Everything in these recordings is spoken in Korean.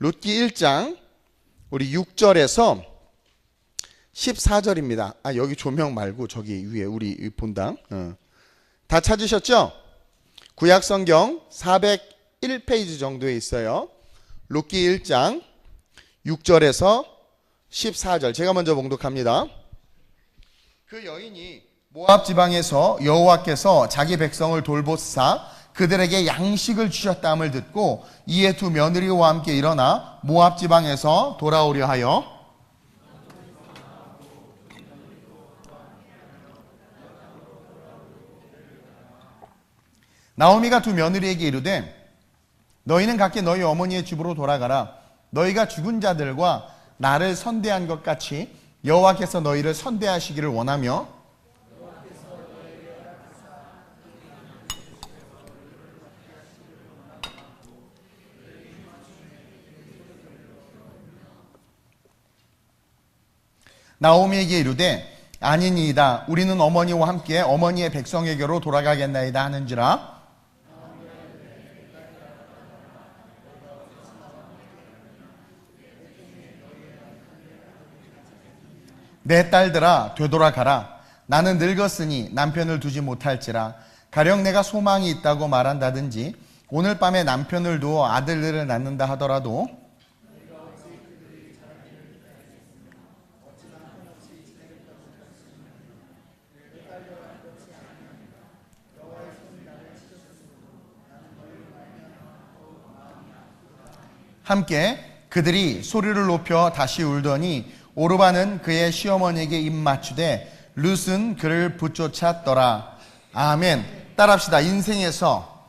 룻기 1장 우리 6절에서 14절입니다. 여기 조명 말고 저기 위에 우리 본당. 다 찾으셨죠? 구약성경 401페이지 정도에 있어요. 룻기 1장 6절에서 14절. 제가 먼저 봉독합니다. 그 여인이 모압 지방에서 여호와께서 자기 백성을 돌보사 그들에게 양식을 주셨다함을 듣고 이에 두 며느리와 함께 일어나 모압 지방에서 돌아오려 하여 나오미가 두 며느리에게 이르되 너희는 각기 너희 어머니의 집으로 돌아가라. 너희가 죽은 자들과 나를 선대한 것 같이 여호와께서 너희를 선대하시기를 원하며 나오미에게 이르되 아니니이다. 우리는 어머니와 함께 어머니의 백성에게로 돌아가겠나이다 하는지라. 내 딸들아 되돌아가라. 나는 늙었으니 남편을 두지 못할지라. 가령 내가 소망이 있다고 말한다든지 오늘 밤에 남편을 두어 아들들을 낳는다 하더라도 함께 그들이 소리를 높여 다시 울더니 오르바는 그의 시어머니에게 입 맞추되 룻은 그를 붙쫓았더라. 아멘. 따라합시다. 인생에서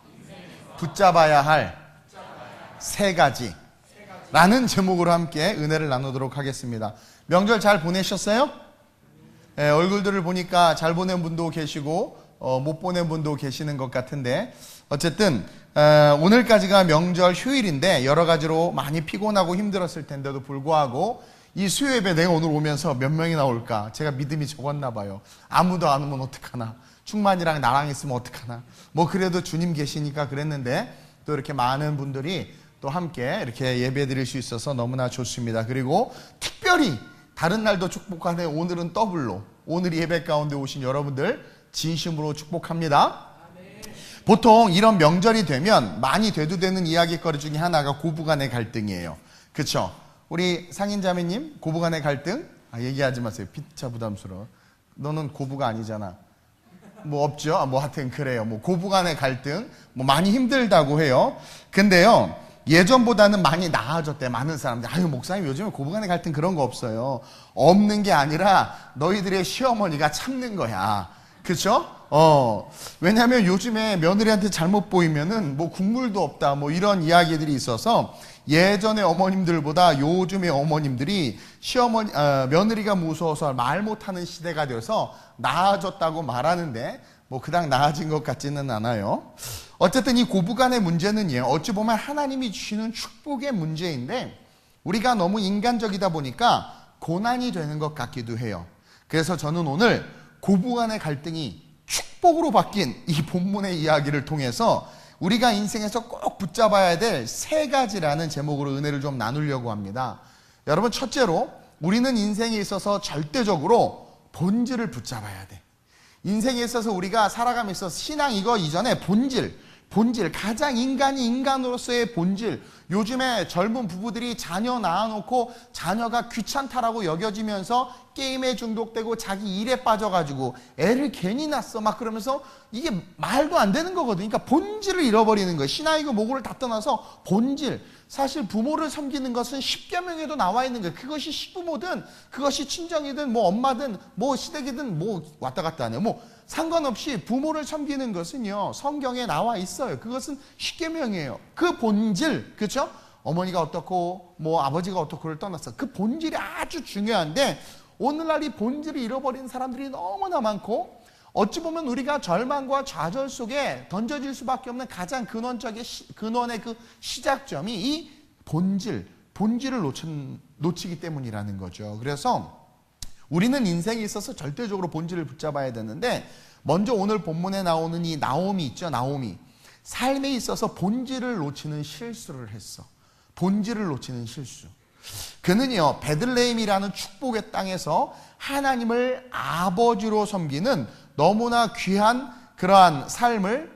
붙잡아야 할 세 가지 라는 제목으로 함께 은혜를 나누도록 하겠습니다. 명절 잘 보내셨어요? 얼굴들을 보니까 잘 보낸 분도 계시고 못 보낸 분도 계시는 것 같은데 어쨌든 오늘까지가 명절 휴일인데 여러 가지로 많이 피곤하고 힘들었을 텐데도 불구하고 이 수요예배 내가 오늘 오면서 몇 명이나 올까? 제가 믿음이 적었나 봐요. 아무도 안 오면 어떡하나? 충만이랑 나랑 있으면 어떡하나? 뭐 그래도 주님 계시니까 그랬는데 또 이렇게 많은 분들이 또 함께 이렇게 예배 드릴 수 있어서 너무나 좋습니다. 그리고 특별히 다른 날도 축복하네. 오늘은 더블로 오늘 예배 가운데 오신 여러분들 진심으로 축복합니다. 보통 이런 명절이 되면 많이 되도되는 이야기거리 중에 하나가 고부간의 갈등이에요. 그렇죠? 우리 상인자매님 고부간의 갈등? 얘기하지 마세요. 피차 부담스러워. 너는 고부가 아니잖아. 뭐 없죠? 뭐 하여튼 그래요. 뭐 고부간의 갈등 뭐 많이 힘들다고 해요. 근데요 예전보다는 많이 나아졌대. 많은 사람들 아유 목사님 요즘에 고부간의 갈등 그런 거 없어요. 없는 게 아니라 너희들의 시어머니가 참는 거야. 그렇죠? 왜냐하면 요즘에 며느리한테 잘못 보이면은 뭐 국물도 없다 뭐 이런 이야기들이 있어서 예전의 어머님들보다 요즘의 어머님들이 며느리가 무서워서 말 못하는 시대가 되어서 나아졌다고 말하는데 뭐 그닥 나아진 것 같지는 않아요. 어쨌든 이 고부간의 문제는요 어찌 보면 하나님이 주시는 축복의 문제인데 우리가 너무 인간적이다 보니까 고난이 되는 것 같기도 해요. 그래서 저는 오늘 고부간의 갈등이 축복으로 바뀐 이 본문의 이야기를 통해서 우리가 인생에서 꼭 붙잡아야 될 세 가지라는 제목으로 은혜를 좀 나누려고 합니다. 여러분 첫째로 우리는 인생에 있어서 절대적으로 본질을 붙잡아야 돼. 인생에 있어서 우리가 살아가면서 신앙 이거 이전에 본질 가장 인간이 인간으로서의 본질. 요즘에 젊은 부부들이 자녀 낳아놓고 자녀가 귀찮다라고 여겨지면서 게임에 중독되고 자기 일에 빠져가지고 애를 괜히 낳았어 막 그러면서 이게 말도 안 되는 거거든요. 그러니까 본질을 잃어버리는 거예요. 신앙이고 뭐고를 다 떠나서 본질. 사실 부모를 섬기는 것은 십계명에도 나와 있는 거예요. 그것이 시부모든 그것이 친정이든 뭐 엄마든 뭐 시댁이든 뭐 왔다 갔다 하네요. 뭐 상관없이 부모를 섬기는 것은요 성경에 나와 있어요. 그것은 십계명이에요. 그 본질, 그렇죠? 어머니가 어떻고 뭐 아버지가 어떻고를 떠나서 그 본질이 아주 중요한데 오늘날 이 본질을 잃어버린 사람들이 너무나 많고 어찌 보면 우리가 절망과 좌절 속에 던져질 수밖에 없는 가장 근원의 그 시작점이 이 본질을 놓치기 때문이라는 거죠. 그래서 우리는 인생에 있어서 절대적으로 본질을 붙잡아야 되는데 먼저 오늘 본문에 나오는 이 나오미 있죠. 나오미. 삶에 있어서 본질을 놓치는 실수를 했어. 본질을 놓치는 실수. 그는요, 베들레헴이라는 축복의 땅에서 하나님을 아버지로 섬기는 너무나 귀한 그러한 삶을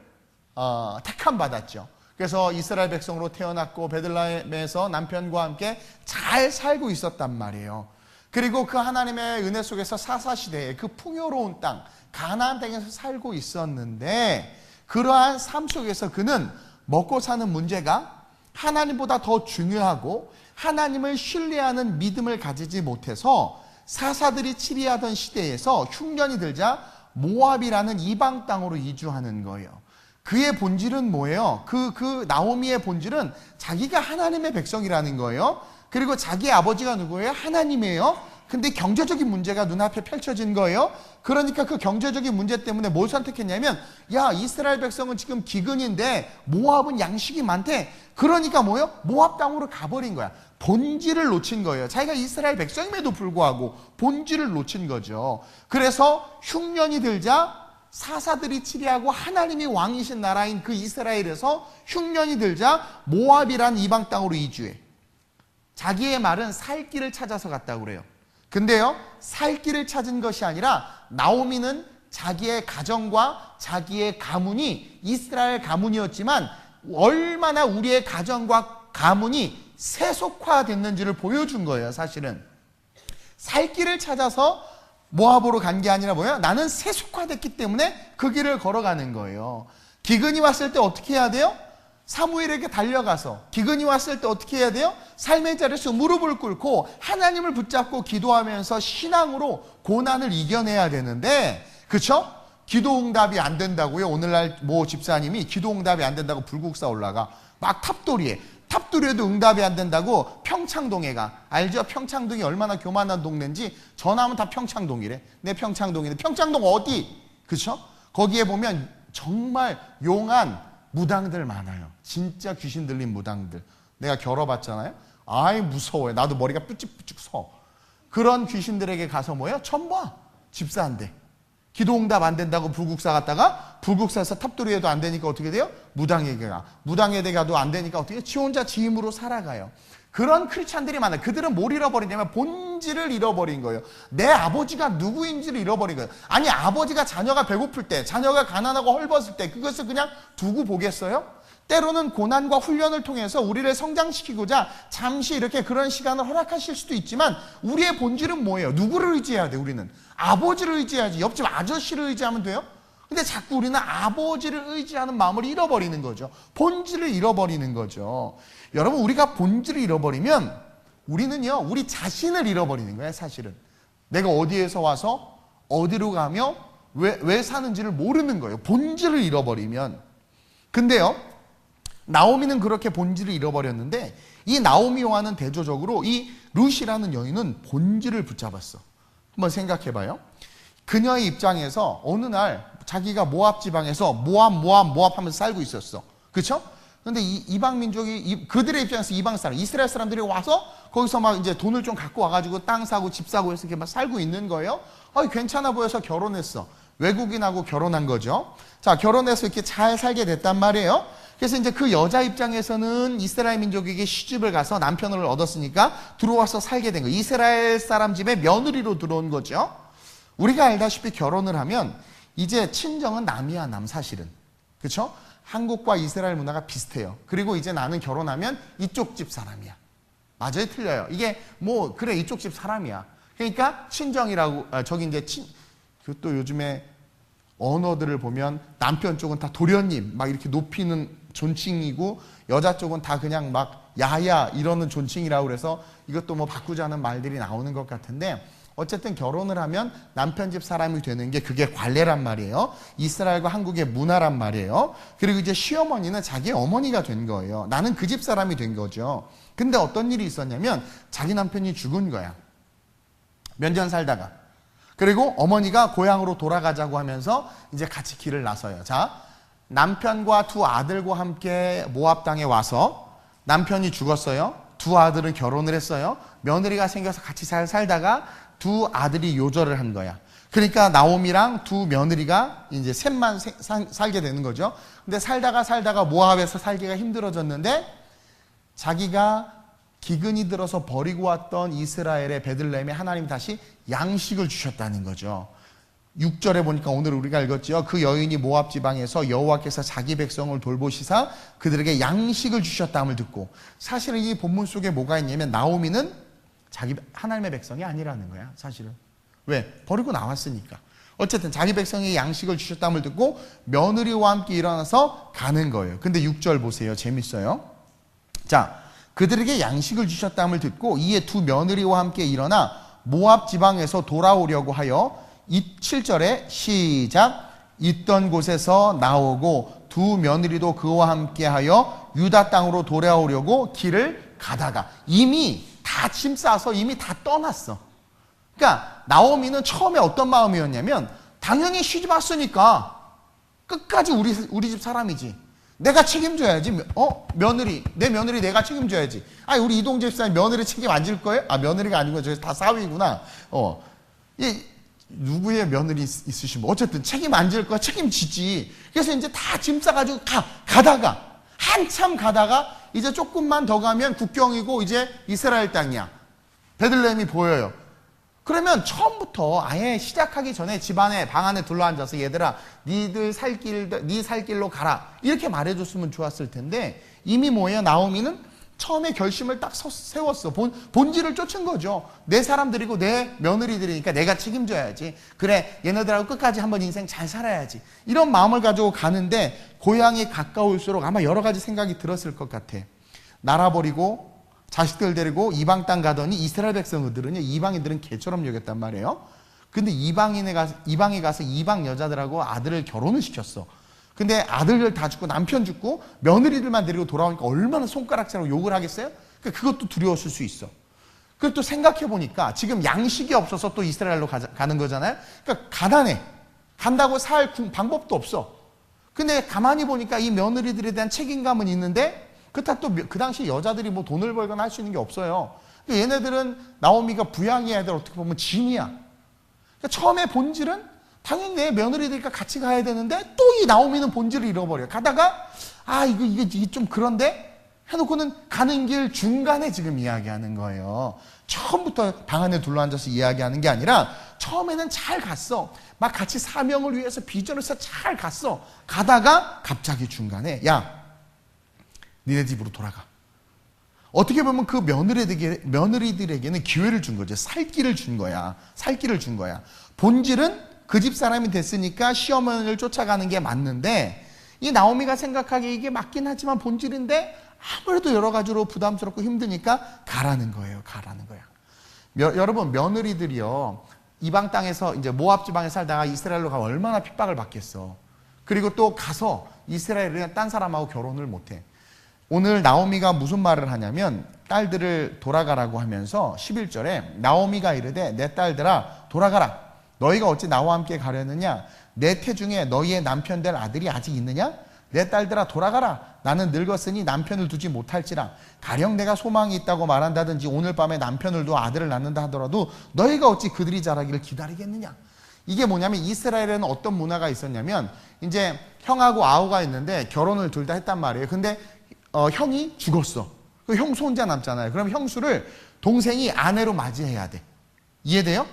택함 받았죠. 그래서 이스라엘 백성으로 태어났고 베들레헴에서 남편과 함께 잘 살고 있었단 말이에요. 그리고 그 하나님의 은혜 속에서 사사시대에 그 풍요로운 땅 가나안 땅에서 살고 있었는데, 그러한 삶 속에서 그는 먹고 사는 문제가 하나님보다 더 중요하고 하나님을 신뢰하는 믿음을 가지지 못해서 사사들이 치리하던 시대에서 흉년이 들자 모압이라는 이방 땅으로 이주하는 거예요. 그의 본질은 뭐예요? 그 나오미의 본질은 자기가 하나님의 백성이라는 거예요. 그리고 자기 아버지가 누구예요? 하나님이에요. 근데 경제적인 문제가 눈앞에 펼쳐진 거예요. 그러니까 그 경제적인 문제 때문에 뭘 선택했냐면, 야, 이스라엘 백성은 지금 기근인데 모압은 양식이 많대. 그러니까 뭐예요? 모압 땅으로 가버린 거야. 본질을 놓친 거예요. 자기가 이스라엘 백성임에도 불구하고 본질을 놓친 거죠. 그래서 흉년이 들자 사사들이 치리하고 하나님이 왕이신 나라인 그 이스라엘에서 흉년이 들자 모압이란 이방 땅으로 이주해. 자기의 말은 살 길을 찾아서 갔다고 그래요. 근데요, 살 길을 찾은 것이 아니라 나오미는 자기의 가정과 자기의 가문이 이스라엘 가문이었지만 얼마나 우리의 가정과 가문이 세속화됐는지를 보여준 거예요. 사실은 살 길을 찾아서 모압으로 간 게 아니라 뭐예요? 나는 세속화됐기 때문에 그 길을 걸어가는 거예요. 기근이 왔을 때 어떻게 해야 돼요? 사무엘에게 달려가서, 기근이 왔을 때 어떻게 해야 돼요? 삶의 자리에서 무릎을 꿇고 하나님을 붙잡고 기도하면서 신앙으로 고난을 이겨내야 되는데, 그쵸? 기도 응답이 안 된다고요. 오늘날 모 집사님이 기도 응답이 안 된다고 불국사 올라가 막 탑도리에도 응답이 안 된다고 평창동에 가. 알죠? 평창동이 얼마나 교만한 동네인지. 전화하면 다 평창동이래. 내 평창동이래. 평창동 어디? 그쵸? 거기에 보면 정말 용한 무당들 많아요. 진짜 귀신 들린 무당들. 내가 겨뤄봤잖아요. 아이 무서워요. 나도 머리가 뿌ጭ뿌ጭ 서. 그런 귀신들에게 가서 뭐예요? 첨봐. 집사한테. 기도응답 안 된다고 불국사 갔다가 불국사에서 탑도리에도 안 되니까 어떻게 돼요? 무당에게 가. 무당에게 가도 안 되니까 어떻게 해요? 지 혼자 지 힘으로 살아가요. 그런 크리스찬들이 많아요. 그들은 뭘 잃어버리냐면 본질을 잃어버린 거예요. 내 아버지가 누구인지를 잃어버린 거예요. 아니, 아버지가 자녀가 배고플 때, 자녀가 가난하고 헐벗을 때 그것을 그냥 두고 보겠어요? 때로는 고난과 훈련을 통해서 우리를 성장시키고자 잠시 이렇게 그런 시간을 허락하실 수도 있지만, 우리의 본질은 뭐예요? 누구를 의지해야 돼? 우리는 아버지를 의지해야지. 옆집 아저씨를 의지하면 돼요? 근데 자꾸 우리는 아버지를 의지하는 마음을 잃어버리는 거죠. 본질을 잃어버리는 거죠. 여러분, 우리가 본질을 잃어버리면 우리는요, 우리 자신을 잃어버리는 거예요. 사실은 내가 어디에서 와서 어디로 가며 왜 사는지를 모르는 거예요. 본질을 잃어버리면. 근데요, 나오미는 그렇게 본질을 잃어버렸는데, 이 나오미와는 대조적으로 이 룻이라는 여인은 본질을 붙잡았어. 한번 생각해봐요. 그녀의 입장에서 어느 날 자기가 모압 지방에서 모압 하면서 살고 있었어. 그쵸? 근데 이 이방 민족이, 그들의 입장에서 이방 사람, 이스라엘 사람들이 와서 거기서 막 이제 돈을 좀 갖고 와가지고 땅 사고 집 사고 해서 이렇게 막 살고 있는 거예요. 괜찮아 보여서 결혼했어. 외국인하고 결혼한 거죠. 자, 결혼해서 이렇게 잘 살게 됐단 말이에요. 그래서 이제 그 여자 입장에서는 이스라엘 민족에게 시집을 가서 남편을 얻었으니까 들어와서 살게 된 거예요. 이스라엘 사람 집에 며느리로 들어온 거죠. 우리가 알다시피 결혼을 하면 이제 친정은 남이야, 남. 사실은. 그렇죠? 한국과 이스라엘 문화가 비슷해요. 그리고 이제 나는 결혼하면 이쪽 집 사람이야. 맞아요? 틀려요? 이게 뭐 그래, 이쪽 집 사람이야. 그러니까 친정이라고, 저기 이제 또 요즘에 언어들을 보면 남편 쪽은 다 도련님 막 이렇게 높이는 존칭이고, 여자 쪽은 다 그냥 막 야야 이러는 존칭이라고 그래서 이것도 뭐 바꾸자는 말들이 나오는 것 같은데, 어쨌든 결혼을 하면 남편 집 사람이 되는 게 그게 관례란 말이에요. 이스라엘과 한국의 문화란 말이에요. 그리고 이제 시어머니는 자기 어머니가 된 거예요. 나는 그 집 사람이 된 거죠. 근데 어떤 일이 있었냐면, 자기 남편이 죽은 거야. 몇 년 살다가. 그리고 어머니가 고향으로 돌아가자고 하면서 이제 같이 길을 나서요. 자, 남편과 두 아들과 함께 모압 땅에 와서 남편이 죽었어요. 두 아들은 결혼을 했어요. 며느리가 생겨서 같이 잘 살다가 두 아들이 요절을 한 거야. 그러니까 나오미랑 두 며느리가 이제 셋만 살게 되는 거죠. 근데 살다가 모압에서 살기가 힘들어졌는데, 자기가 기근이 들어서 버리고 왔던 이스라엘의 베들레헴에 하나님이 다시 양식을 주셨다는 거죠. 6절에 보니까 오늘 우리가 읽었죠. 그 여인이 모압 지방에서 여호와께서 자기 백성을 돌보시사 그들에게 양식을 주셨다함을 듣고, 사실은 이 본문 속에 뭐가 있냐면 나오미는 자기 하나님의 백성이 아니라는 거야. 사실은 왜? 버리고 나왔으니까. 어쨌든 자기 백성에게 양식을 주셨다함을 듣고 며느리와 함께 일어나서 가는 거예요. 근데 6절 보세요. 재밌어요. 자, 그들에게 양식을 주셨다함을 듣고 이에 두 며느리와 함께 일어나 모압 지방에서 돌아오려고 하여 7절에 시작. 있던 곳에서 나오고 두 며느리도 그와 함께하여 유다 땅으로 돌아오려고 길을 가다가, 이미 다 짐 싸서 이미 다 떠났어. 그러니까 나오미는 처음에 어떤 마음이었냐면, 당연히 시집 왔으니까 끝까지 우리 집 사람이지, 내가 책임져야지. 며느리, 내 며느리 내가 책임져야지. 아니, 우리 이동재 집사님 며느리 책임 안 질 거예요? 아, 며느리가 아니고 저기 다 사위구나. 누구의 며느리 있으시면 어쨌든 책임 안 질 거야. 책임지지. 그래서 이제 다 짐 싸가지고 가다가, 한참 가다가 이제 조금만 더 가면 국경이고 이제 이스라엘 땅이야. 베들레헴이 보여요. 그러면 처음부터 아예 시작하기 전에 집안에 방 안에 둘러앉아서 얘들아, 네 살 길로 가라, 이렇게 말해줬으면 좋았을 텐데, 이미 뭐예요? 나오미는 처음에 결심을 딱 세웠어. 본질을 쫓은 거죠. 내 사람들이고 내 며느리들이니까 내가 책임져야지. 그래, 얘네들하고 끝까지 한번 인생 잘 살아야지. 이런 마음을 가지고 가는데, 고향이 가까울수록 아마 여러 가지 생각이 들었을 것 같아. 나라 버리고 자식들 데리고 이방 땅 가더니 이스라엘 백성들은요, 이방인들은 개처럼 여겼단 말이에요. 근데 이방에 가서 이방 여자들하고 아들을 결혼을 시켰어. 근데 아들들 다 죽고 남편 죽고 며느리들만 데리고 돌아오니까 얼마나 손가락질하고 욕을 하겠어요? 그러니까 그것도 두려웠을 수 있어. 그리고 또 생각해 보니까 지금 양식이 없어서 또 이스라엘로 가는 거잖아요. 그러니까 가난해. 간다고 살 방법도 없어. 근데 가만히 보니까 이 며느리들에 대한 책임감은 있는데, 그렇다고 또 그 당시 여자들이 뭐 돈을 벌거나 할 수 있는 게 없어요. 얘네들은 나오미가 부양이 애들 어떻게 보면 짐이야. 그러니까 처음에 본질은 당연히 내 며느리들과 같이 가야 되는데, 또 이 나오미는 본질을 잃어버려. 가다가 이게 좀 그런데 해놓고는 가는 길 중간에 지금 이야기하는 거예요. 처음부터 방 안에 둘러앉아서 이야기하는 게 아니라, 처음에는 잘 갔어. 막 같이 사명을 위해서 비전을 해서 잘 갔어. 가다가 갑자기 중간에, 야, 니네 집으로 돌아가. 어떻게 보면 그 며느리들에게는 기회를 준 거죠. 살 길을 준 거야. 살 길을 준 거야. 본질은 그 집 사람이 됐으니까 시어머니를 쫓아가는 게 맞는데, 이 나오미가 생각하기에 이게 맞긴 하지만 본질인데 아무래도 여러 가지로 부담스럽고 힘드니까 가라는 거예요. 가라는 거야. 여러분, 며느리들이요, 이방 땅에서 이제 모압 지방에 살다가 이스라엘로 가면 얼마나 핍박을 받겠어. 그리고 또 가서 이스라엘이랑 딴 사람하고 결혼을 못해. 오늘 나오미가 무슨 말을 하냐면, 딸들을 돌아가라고 하면서 11절에 나오미가 이르되, 내 딸들아 돌아가라. 너희가 어찌 나와 함께 가려느냐? 내 태중에 너희의 남편 될 아들이 아직 있느냐? 내 딸들아 돌아가라. 나는 늙었으니 남편을 두지 못할지라. 가령 내가 소망이 있다고 말한다든지 오늘 밤에 남편을 두어 아들을 낳는다 하더라도 너희가 어찌 그들이 자라기를 기다리겠느냐? 이게 뭐냐면, 이스라엘에는 어떤 문화가 있었냐면, 이제 형하고 아우가 있는데 결혼을 둘 다 했단 말이에요. 근데 형이 죽었어. 그 형수 혼자 남잖아요. 그럼 형수를 동생이 아내로 맞이해야 돼. 이해돼요?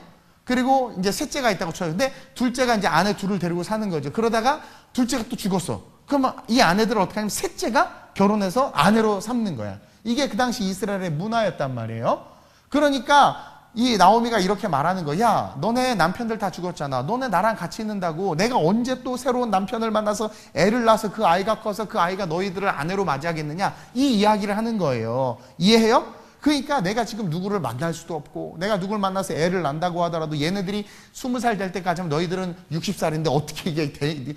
그리고 이제 셋째가 있다고 쳐요. 근데 둘째가 이제 아내 둘을 데리고 사는 거죠. 그러다가 둘째가 또 죽었어. 그러면 이 아내들을 어떻게 하냐면 셋째가 결혼해서 아내로 삼는 거야. 이게 그 당시 이스라엘의 문화였단 말이에요. 그러니까 이 나오미가 이렇게 말하는 거야. 야, 너네 남편들 다 죽었잖아. 너네 나랑 같이 있는다고 내가 언제 또 새로운 남편을 만나서 애를 낳아서 그 아이가 커서 그 아이가 너희들을 아내로 맞이하겠느냐, 이 이야기를 하는 거예요. 이해해요? 그러니까 내가 지금 누구를 만날 수도 없고, 내가 누구를 만나서 애를 낳는다고 하더라도 얘네들이 20살 될 때까지 하면 너희들은 60살인데 어떻게 이게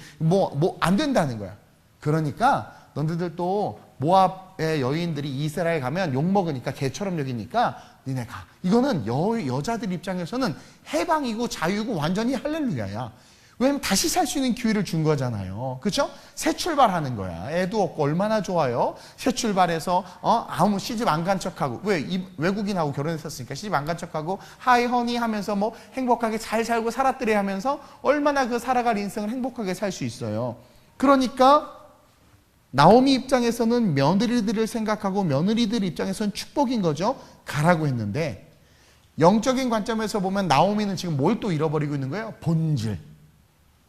안 된다는 거야. 그러니까 너희들 또 모압의 여인들이 이스라엘 가면 욕먹으니까 개처럼 여기니까 니네 가. 이거는 여자들 입장에서는 해방이고 자유고 완전히 할렐루야야. 왜냐면 다시 살 수 있는 기회를 준 거잖아요. 그렇죠? 새 출발하는 거야. 애도 없고 얼마나 좋아요. 새 출발해서 아무 시집 안 간 척하고, 왜 외국인하고 결혼했었으니까 시집 안 간 척하고 하이 허니 하면서 뭐 행복하게 잘 살고 살았더래 하면서 얼마나 그 살아갈 인생을 행복하게 살 수 있어요. 그러니까 나오미 입장에서는 며느리들을 생각하고 며느리들 입장에서는 축복인 거죠. 가라고 했는데 영적인 관점에서 보면 나오미는 지금 뭘 또 잃어버리고 있는 거예요? 본질.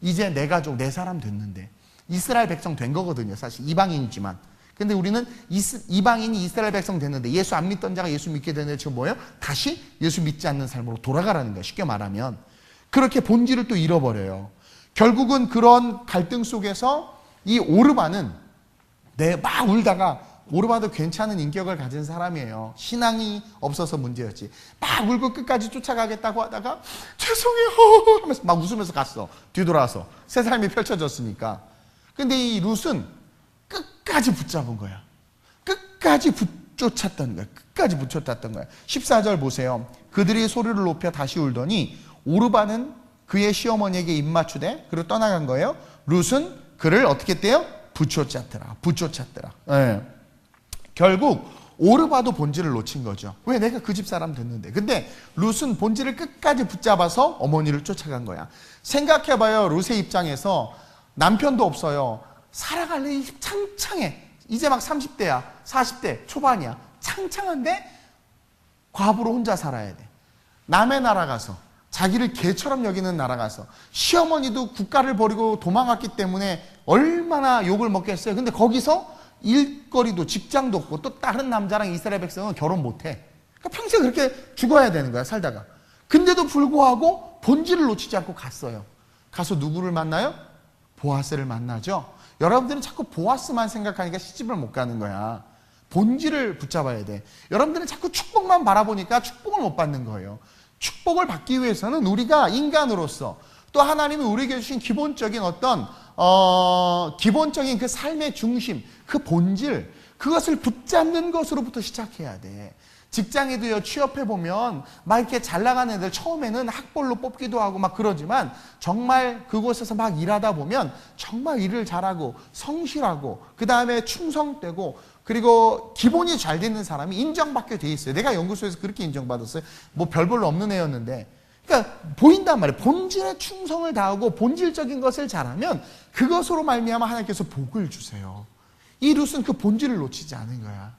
이제 내 가족, 내 사람 됐는데 이스라엘 백성 된 거거든요. 사실 이방인이지만. 근데 우리는 이방인이 이스라엘 백성 됐는데 예수 안 믿던 자가 예수 믿게 되는데 지금 뭐예요? 다시 예수 믿지 않는 삶으로 돌아가라는 거예요. 쉽게 말하면. 그렇게 본질을 또 잃어버려요. 결국은 그런 갈등 속에서 이 오르바는 막 울다가, 오르바도 괜찮은 인격을 가진 사람이에요. 신앙이 없어서 문제였지. 막 울고 끝까지 쫓아가겠다고 하다가 죄송해요 하면서 막 웃으면서 갔어. 뒤돌아서 새 삶이 펼쳐졌으니까. 근데 이 룻은 끝까지 붙잡은 거야. 끝까지 쫓았던 거야. 끝까지 붙였던 거야. 14절 보세요. 그들이 소리를 높여 다시 울더니 오르바는 그의 시어머니에게 입맞추되 그리고 떠나간 거예요. 룻은 그를 어떻게 했대요? 붙여찼더라. 네. 결국 오르바도 본질을 놓친 거죠. 왜? 내가 그 집 사람 됐는데. 근데 룻은 본질을 끝까지 붙잡아서 어머니를 쫓아간 거야. 생각해봐요. 룻의 입장에서 남편도 없어요. 살아갈 일이 창창해. 이제 막 30대야. 40대 초반이야. 창창한데 과부로 혼자 살아야 돼. 남의 나라 가서, 자기를 개처럼 여기는 나라 가서, 시어머니도 국가를 버리고 도망갔기 때문에 얼마나 욕을 먹겠어요. 근데 거기서 일거리도 직장도 없고 또 다른 남자랑 이스라엘 백성은 결혼 못해. 그러니까 평생 그렇게 죽어야 되는 거야, 살다가. 근데도 불구하고 본질을 놓치지 않고 갔어요. 가서 누구를 만나요? 보아스를 만나죠. 여러분들은 자꾸 보아스만 생각하니까 시집을 못 가는 거야. 본질을 붙잡아야 돼. 여러분들은 자꾸 축복만 바라보니까 축복을 못 받는 거예요. 축복을 받기 위해서는 우리가 인간으로서 또 하나님이 우리에게 주신 기본적인 어떤 기본적인 그 삶의 중심, 그 본질, 그것을 붙잡는 것으로부터 시작해야 돼. 직장에도요, 취업해보면 막 이렇게 잘 나가는 애들 처음에는 학벌로 뽑기도 하고 막 그러지만 정말 그곳에서 막 일하다 보면 정말 일을 잘하고 성실하고 그 다음에 충성되고 그리고 기본이 잘 되는 사람이 인정받게 돼 있어요. 내가 연구소에서 그렇게 인정받았어요. 뭐 별볼로 없는 애였는데. 그러니까 보인단 말이에요. 본질에 충성을 다하고 본질적인 것을 잘하면 그것으로 말미암아 하나님께서 복을 주세요. 이 룻은 그 본질을 놓치지 않은 거야.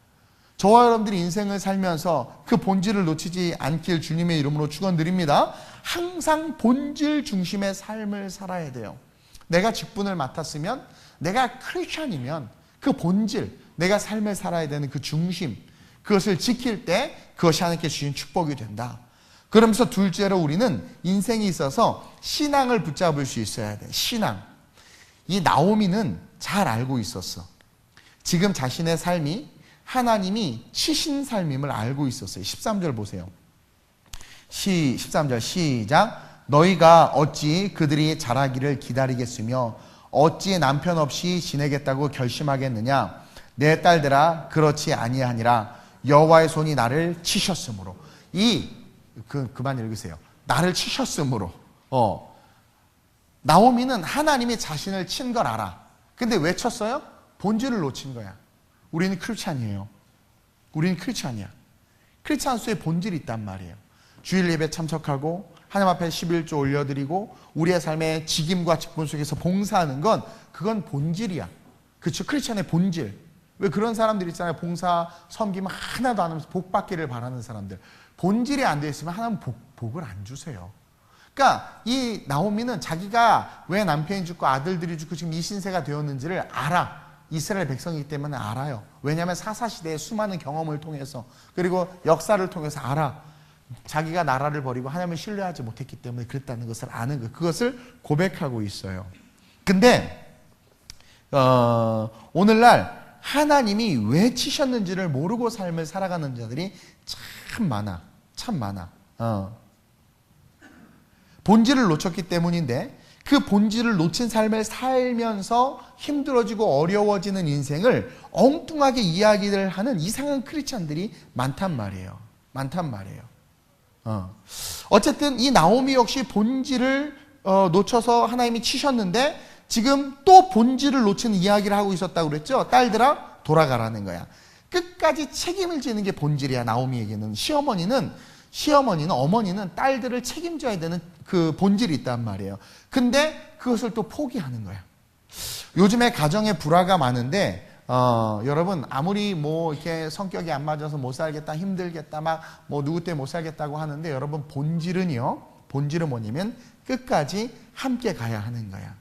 저와 여러분들이 인생을 살면서 그 본질을 놓치지 않길 주님의 이름으로 축원드립니다. 항상 본질 중심의 삶을 살아야 돼요. 내가 직분을 맡았으면, 내가 크리스천이면 그 본질, 내가 삶을 살아야 되는 그 중심, 그것을 지킬 때 그것이 하나님께 주신 축복이 된다. 그러면서 둘째로 우리는 인생에 있어서 신앙을 붙잡을 수 있어야 돼. 신앙. 이 나오미는 잘 알고 있었어. 지금 자신의 삶이 하나님이 치신 삶임을 알고 있었어요. 13절 보세요. 13절 시작. 너희가 어찌 그들이 자라기를 기다리겠으며 어찌 남편 없이 지내겠다고 결심하겠느냐. 내 딸들아 그렇지 아니하니라. 여호와의 손이 나를 치셨으므로. 그만 읽으세요. 나를 치셨으므로. 나오미는 하나님이 자신을 친 걸 알아. 근데 왜 쳤어요? 본질을 놓친 거야. 우리는 크리스찬이에요. 우리는 크리스찬이야. 크리스찬수의 본질이 있단 말이에요. 주일 예배 참석하고 하나님 앞에 11조 올려드리고 우리의 삶의 직임과 직분 속에서 봉사하는 건 그건 본질이야. 그렇죠? 크리스찬의 본질. 왜 그런 사람들 있잖아요. 봉사, 섬기면 하나도 안 하면서 복 받기를 바라는 사람들. 본질이 안 돼 있으면 하나님 복을 안 주세요. 그러니까 이 나오미는 자기가 왜 남편이 죽고 아들들이 죽고 지금 이 신세가 되었는지를 알아. 이스라엘 백성이기 때문에 알아요. 왜냐하면 사사시대의 수많은 경험을 통해서 그리고 역사를 통해서 알아. 자기가 나라를 버리고 하나님을 신뢰하지 못했기 때문에 그랬다는 것을 아는 거예요. 그것을 고백하고 있어요. 근데 오늘날 하나님이 왜 치셨는지를 모르고 삶을 살아가는 자들이 참 많아. 참 많아. 본질을 놓쳤기 때문인데 그 본질을 놓친 삶을 살면서 힘들어지고 어려워지는 인생을 엉뚱하게 이야기를 하는 이상한 크리스찬들이 많단 말이에요. 많단 말이에요. 어쨌든 이 나오미 역시 본질을 놓쳐서 하나님이 치셨는데 지금 또 본질을 놓친 이야기를 하고 있었다고 그랬죠. 딸들아 돌아가라는 거야. 끝까지 책임을 지는 게 본질이야. 나오미에게는. 어머니는 딸들을 책임져야 되는 그 본질이 있단 말이에요. 근데 그것을 또 포기하는 거야. 요즘에 가정에 불화가 많은데 여러분 아무리 뭐 이렇게 성격이 안 맞아서 못 살겠다, 힘들겠다, 막 뭐 누구 때문에 못 살겠다고 하는데 여러분 본질은요. 본질은 뭐냐면 끝까지 함께 가야 하는 거야.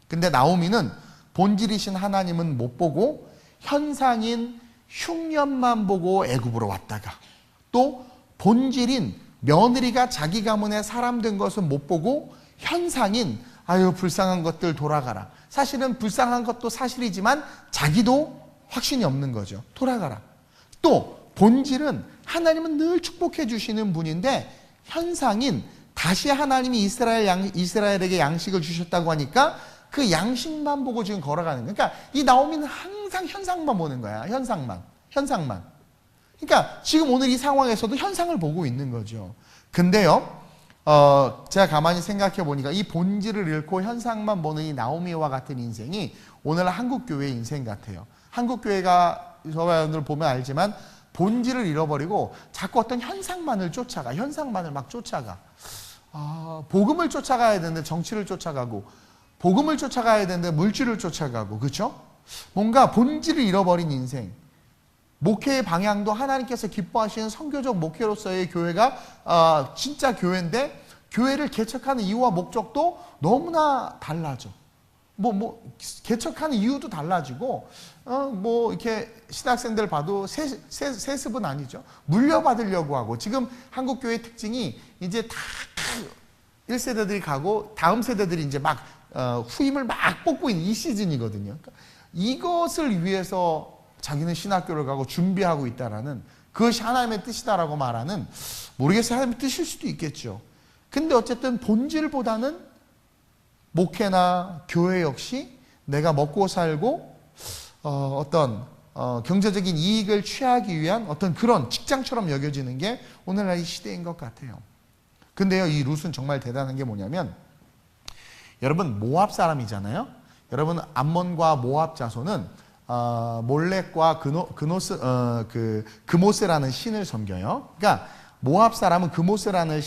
근데 나오미는 본질이신 하나님은 못 보고 현상인 흉년만 보고 애굽으로 왔다가 또 본질인 며느리가 자기 가문에 사람 된 것은 못 보고 현상인 아유 불쌍한 것들 돌아가라. 사실은 불쌍한 것도 사실이지만 자기도 확신이 없는 거죠. 돌아가라. 또 본질은 하나님은 늘 축복해 주시는 분인데 현상인 다시 하나님이 이스라엘에게 양식을 주셨다고 하니까 그 양식만 보고 지금 걸어가는 거예요. 그러니까 이 나오미는 항상 현상만 보는 거야. 현상만. 그러니까 지금 오늘 이 상황에서도 현상을 보고 있는 거죠. 근데요, 제가 가만히 생각해 보니까 이 본질을 잃고 현상만 보는 이 나오미와 같은 인생이 오늘 한국교회의 인생 같아요. 한국교회가 저와 여러분들 보면 알지만 본질을 잃어버리고 자꾸 어떤 현상만을 쫓아가. 현상만을 막 쫓아가. 복음을 쫓아가야 되는데 정치를 쫓아가고 복음을 쫓아가야 되는데 물질을 쫓아가고 그렇죠? 뭔가 본질을 잃어버린 인생. 목회의 방향도 하나님께서 기뻐하시는 선교적 목회로서의 교회가 진짜 교회인데 교회를 개척하는 이유와 목적도 너무나 달라져. 개척하는 이유도 달라지고 뭐 이렇게 신학생들 봐도 세습은 아니죠. 물려받으려고 하고 지금 한국교회의 특징이 이제 다 1세대들이 가고 다음 세대들이 이제 막 후임을 막 뽑고 있는 이 시즌이거든요. 그러니까 이것을 위해서 자기는 신학교를 가고 준비하고 있다라는 그것이 하나님의 뜻이다라고 말하는 모르겠어요. 하나님의 뜻일 수도 있겠죠. 근데 어쨌든 본질보다는 목회나 교회 역시 내가 먹고 살고 어떤 경제적인 이익을 취하기 위한 어떤 그런 직장처럼 여겨지는 게 오늘날 이 시대인 것 같아요. 근데요, 이 룻은 정말 대단한 게 뭐냐면 여러분 모압 사람이잖아요. 여러분 암몬과 모압 자손은 몰렉과 그모스라는 신을 섬겨요. 그러니까 모압 사람은 그모스라는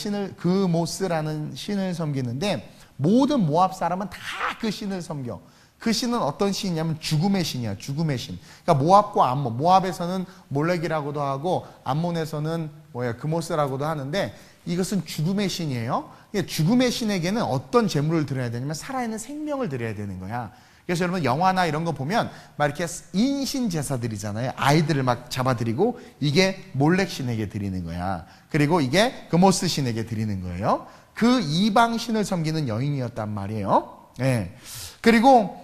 신을 섬기는데 모든 모압 사람은 다 그 신을 섬겨. 그 신은 어떤 신이냐면 죽음의 신이야. 죽음의 신. 그러니까 모압과 암몬. 모압에서는 몰렉이라고도 하고 암몬에서는 그모스라고도 하는데 이것은 죽음의 신이에요. 죽음의 신에게는 어떤 제물을 드려야 되냐면 살아있는 생명을 드려야 되는 거야. 그래서 여러분 영화나 이런 거 보면 막 이렇게 인신 제사들이잖아요. 아이들을 막 잡아드리고 이게 몰렉 신에게 드리는 거야. 그리고 이게 그모스 신에게 드리는 거예요. 그 이방 신을 섬기는 여인이었단 말이에요. 네. 그리고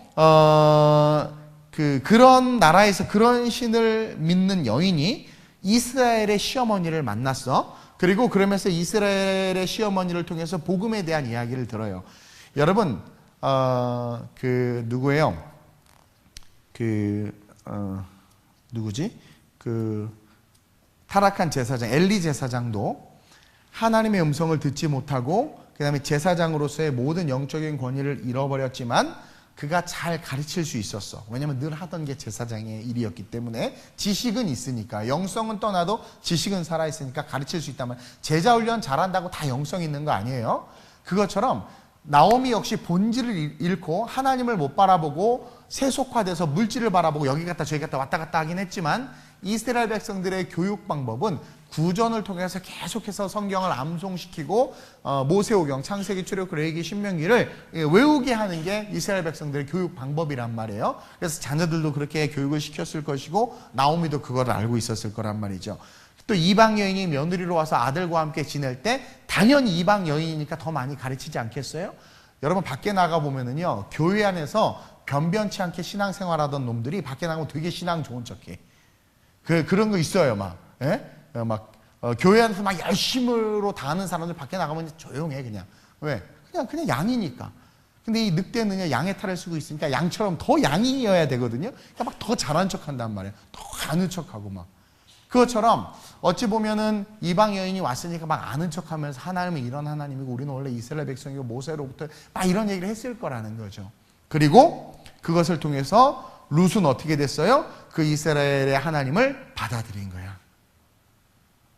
그런 나라에서 그런 신을 믿는 여인이 이스라엘의 시어머니를 만났어. 그리고 그러면서 이스라엘의 시어머니를 통해서 복음에 대한 이야기를 들어요. 여러분 누구예요? 누구지? 타락한 제사장 엘리 제사장도 하나님의 음성을 듣지 못하고 그 다음에 제사장으로서의 모든 영적인 권위를 잃어버렸지만 그가 잘 가르칠 수 있었어. 왜냐하면 늘 하던 게 제사장의 일이었기 때문에 지식은 있으니까 영성은 떠나도 지식은 살아있으니까 가르칠 수 있다면 제자 훈련 잘한다고 다 영성 있는 거 아니에요. 그것처럼 나오미 역시 본질을 잃고 하나님을 못 바라보고 세속화돼서 물질을 바라보고 여기 갔다 저기 갔다 왔다 갔다 하긴 했지만 이스라엘 백성들의 교육 방법은 구전을 통해서 계속해서 성경을 암송시키고 모세오경, 창세기, 출애굽기, 레위기, 신명기를 외우게 하는 게 이스라엘 백성들의 교육 방법이란 말이에요. 그래서 자녀들도 그렇게 교육을 시켰을 것이고 나오미도 그걸 알고 있었을 거란 말이죠. 또 이방 여인이 며느리로 와서 아들과 함께 지낼 때 당연히 이방 여인이니까 더 많이 가르치지 않겠어요? 여러분 밖에 나가 보면은요 교회 안에서 변변치 않게 신앙생활하던 놈들이 밖에 나가면 되게 신앙 좋은 척해. 그런 거 있어요, 막. 예? 교회 안에서 막 열심으로 다하는 사람들 밖에 나가면 조용해, 그냥. 왜? 그냥 양이니까. 근데 이 늑대는요, 양의 탈을 쓰고 있으니까 양처럼 더 양이어야 되거든요. 그러니까 막 더 잘한 척 한단 말이에요. 더 아는 척 하고 막. 그것처럼 어찌 보면은 이방 여인이 왔으니까 막 아는 척 하면서 하나님은 이런 하나님이고 우리는 원래 이스라엘 백성이고 모세로부터 막 이런 얘기를 했을 거라는 거죠. 그리고 그것을 통해서 룻은 어떻게 됐어요? 그 이스라엘의 하나님을 받아들인 거야.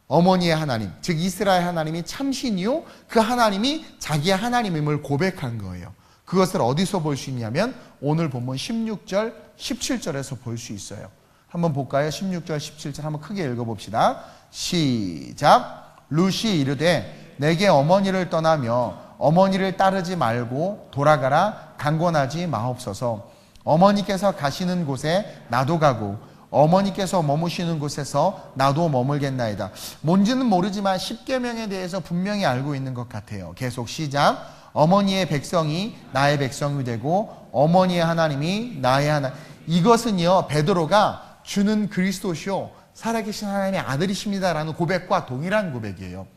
어머니의 하나님, 즉 이스라엘 하나님이 참신이요 그 하나님이 자기의 하나님임을 고백한 거예요. 그것을 어디서 볼 수 있냐면 오늘 본문 16절, 17절에서 볼 수 있어요. 한번 볼까요? 16절, 17절 한번 크게 읽어봅시다. 시작. 룻이 이르되 내게 어머니를 떠나며 어머니를 따르지 말고 돌아가라 강권하지 마옵소서. 어머니께서 가시는 곳에 나도 가고 어머니께서 머무시는 곳에서 나도 머물겠나이다. 뭔지는 모르지만 십계명에 대해서 분명히 알고 있는 것 같아요. 계속 시작. 어머니의 백성이 나의 백성이 되고 어머니의 하나님이 나의 하나님. 이것은요, 베드로가 주는 그리스도시요 살아계신 하나님의 아들이십니다라는 고백과 동일한 고백이에요.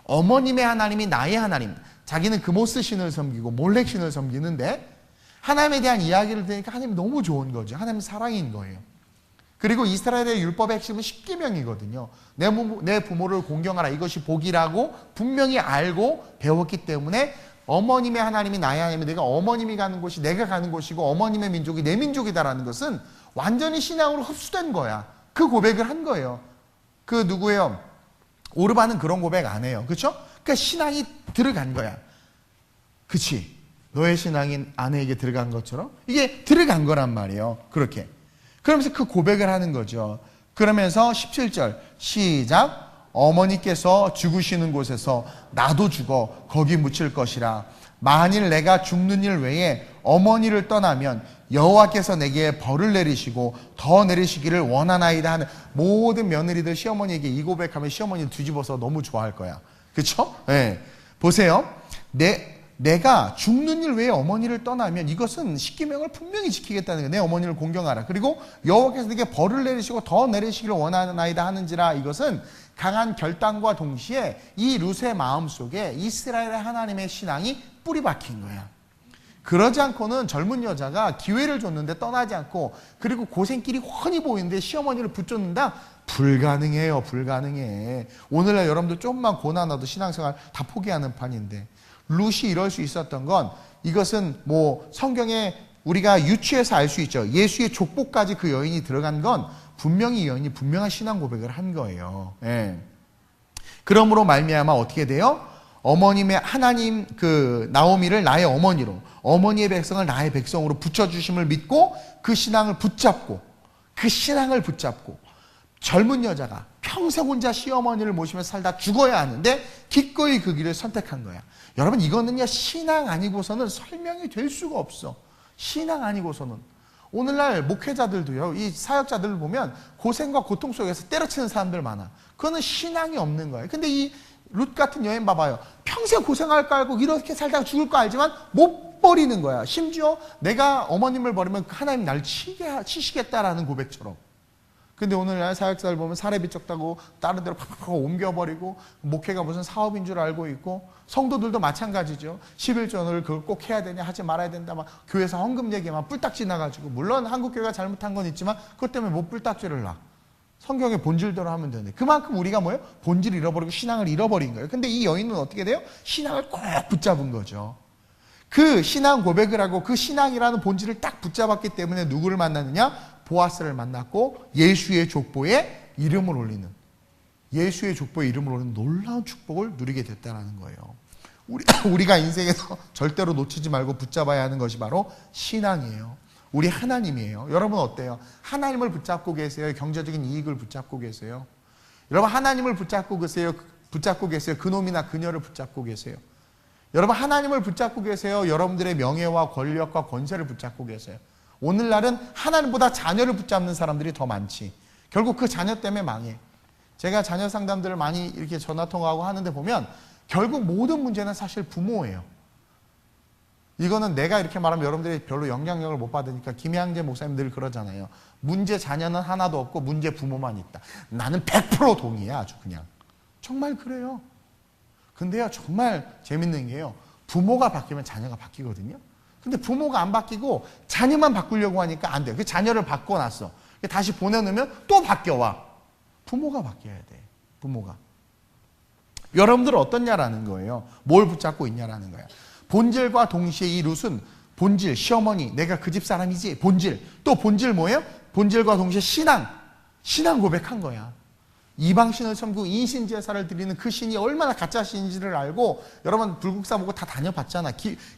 어머님의 하나님이 나의 하나님. 자기는 그모스 신을 섬기고 몰렉 신을 섬기는데 하나님에 대한 이야기를 들으니까 하나님이 너무 좋은 거죠. 하나님은 사랑인 거예요. 그리고 이스라엘의 율법의 핵심은 십계명이거든요. 내 부모를 공경하라. 이것이 복이라고 분명히 알고 배웠기 때문에 어머님의 하나님이 나의 하나님이, 내가 어머님이 가는 곳이 내가 가는 곳이고 어머님의 민족이 내 민족이다라는 것은 완전히 신앙으로 흡수된 거야. 그 고백을 한 거예요. 그 누구예요? 오르반은 그런 고백 안 해요. 그렇죠? 그러니까 신앙이 들어간 거야. 그치? 너의 신앙이 아내에게 들어간 것처럼 이게 들어간 거란 말이에요. 그렇게. 그러면서 그 고백을 하는 거죠. 그러면서 17절 시작. 어머니께서 죽으시는 곳에서 나도 죽어 거기 묻힐 것이라. 만일 내가 죽는 일 외에 어머니를 떠나면 여호와께서 내게 벌을 내리시고 더 내리시기를 원하나이다 하는 모든 며느리들 시어머니에게 이 고백하면 시어머니는 뒤집어서 너무 좋아할 거야. 그렇죠? 네. 보세요. 내가 죽는 일 외에 어머니를 떠나면 이것은 십계명을 분명히 지키겠다는 거예요. 내 어머니를 공경하라. 그리고 여호와께서 내게 벌을 내리시고 더 내리시기를 원하나이다 하는지라. 이것은 강한 결단과 동시에 이 룻의 마음속에 이스라엘의 하나님의 신앙이 뿌리 박힌 거야. 그러지 않고는 젊은 여자가 기회를 줬는데 떠나지 않고, 그리고 고생길이 훤히 보이는데 시어머니를 붙잡는다? 불가능해요. 불가능해. 오늘날 여러분들 좀만 고난하도 신앙생활 다 포기하는 판인데, 룻이 이럴 수 있었던 건, 이것은 뭐 성경에 우리가 유추해서 알 수 있죠. 예수의 족보까지 그 여인이 들어간 건 분명히 이 여인이 분명한 신앙 고백을 한 거예요. 예. 그러므로 말미암아 어떻게 돼요? 어머님의 하나님 그 나오미를 나의 어머니로, 어머니의 백성을 나의 백성으로 붙여주심을 믿고 그 신앙을 붙잡고, 젊은 여자가 평생 혼자 시어머니를 모시며 살다 죽어야 하는데 기꺼이 그 길을 선택한 거야. 여러분, 이거는요 신앙 아니고서는 설명이 될 수가 없어. 신앙 아니고서는. 오늘날 목회자들도요, 이 사역자들을 보면 고생과 고통 속에서 때려치는 사람들 많아. 그거는 신앙이 없는 거예요. 근데 이 룻 같은 여인 봐봐요. 평생 고생할 거 알고 이렇게 살다가 죽을 거 알지만 못 버리는 거야. 심지어 내가 어머님을 버리면 하나님 날 치시겠다라는 고백처럼. 근데 오늘날 사역자를 보면 사례비 적다고 다른 데로 팍팍 옮겨버리고, 목회가 무슨 사업인 줄 알고 있고, 성도들도 마찬가지죠. 11조를 그걸 꼭 해야 되냐, 하지 말아야 된다, 막 교회에서 헌금 얘기만 뿔딱 지나가지고, 물론 한국교회가 잘못한 건 있지만 그것 때문에 못 뿔딱지를 놔. 성경의 본질대로 하면 되는데, 그만큼 우리가 뭐예요? 본질을 잃어버리고 신앙을 잃어버린 거예요. 근데 이 여인은 어떻게 돼요? 신앙을 꼭 붙잡은 거죠. 그 신앙 고백을 하고 그 신앙이라는 본질을 딱 붙잡았기 때문에 누구를 만났느냐? 보아스를 만났고 예수의 족보에 이름을 올리는, 예수의 족보에 이름을 올리는 놀라운 축복을 누리게 됐다는 거예요. 우리가 인생에서 절대로 놓치지 말고 붙잡아야 하는 것이 바로 신앙이에요. 우리 하나님이에요. 여러분 어때요? 하나님을 붙잡고 계세요? 경제적인 이익을 붙잡고 계세요? 여러분 하나님을 붙잡고 계세요? 그놈이나 그녀를 붙잡고 계세요? 여러분 하나님을 붙잡고 계세요? 여러분들의 명예와 권력과 권세를 붙잡고 계세요? 오늘날은 하나님보다 자녀를 붙잡는 사람들이 더 많지. 결국 그 자녀 때문에 망해. 제가 자녀 상담들을 많이 이렇게 전화통화하고 하는데 보면 결국 모든 문제는 사실 부모예요. 이거는 내가 이렇게 말하면 여러분들이 별로 영향력을 못 받으니까 김양재 목사님 늘 그러잖아요. 문제 자녀는 하나도 없고 문제 부모만 있다. 나는 100% 동의해. 아주 그냥. 정말 그래요. 근데요 정말 재밌는 게요, 부모가 바뀌면 자녀가 바뀌거든요. 근데 부모가 안 바뀌고 자녀만 바꾸려고 하니까 안 돼요. 그 자녀를 바꿔놨어. 다시 보내놓으면 또 바뀌어와. 부모가 바뀌어야 돼. 부모가. 여러분들은 어떻냐라는 거예요. 뭘 붙잡고 있냐라는 거야. 본질과 동시에 이 룻은 본질, 시어머니, 내가 그 집 사람이지, 본질. 또 본질 뭐예요? 본질과 동시에 신앙 고백한 거야. 이방신을 섬기고 인신제사를 드리는 그 신이 얼마나 가짜 신인지를 알고, 여러분 불국사 보고 다 다녀봤잖아.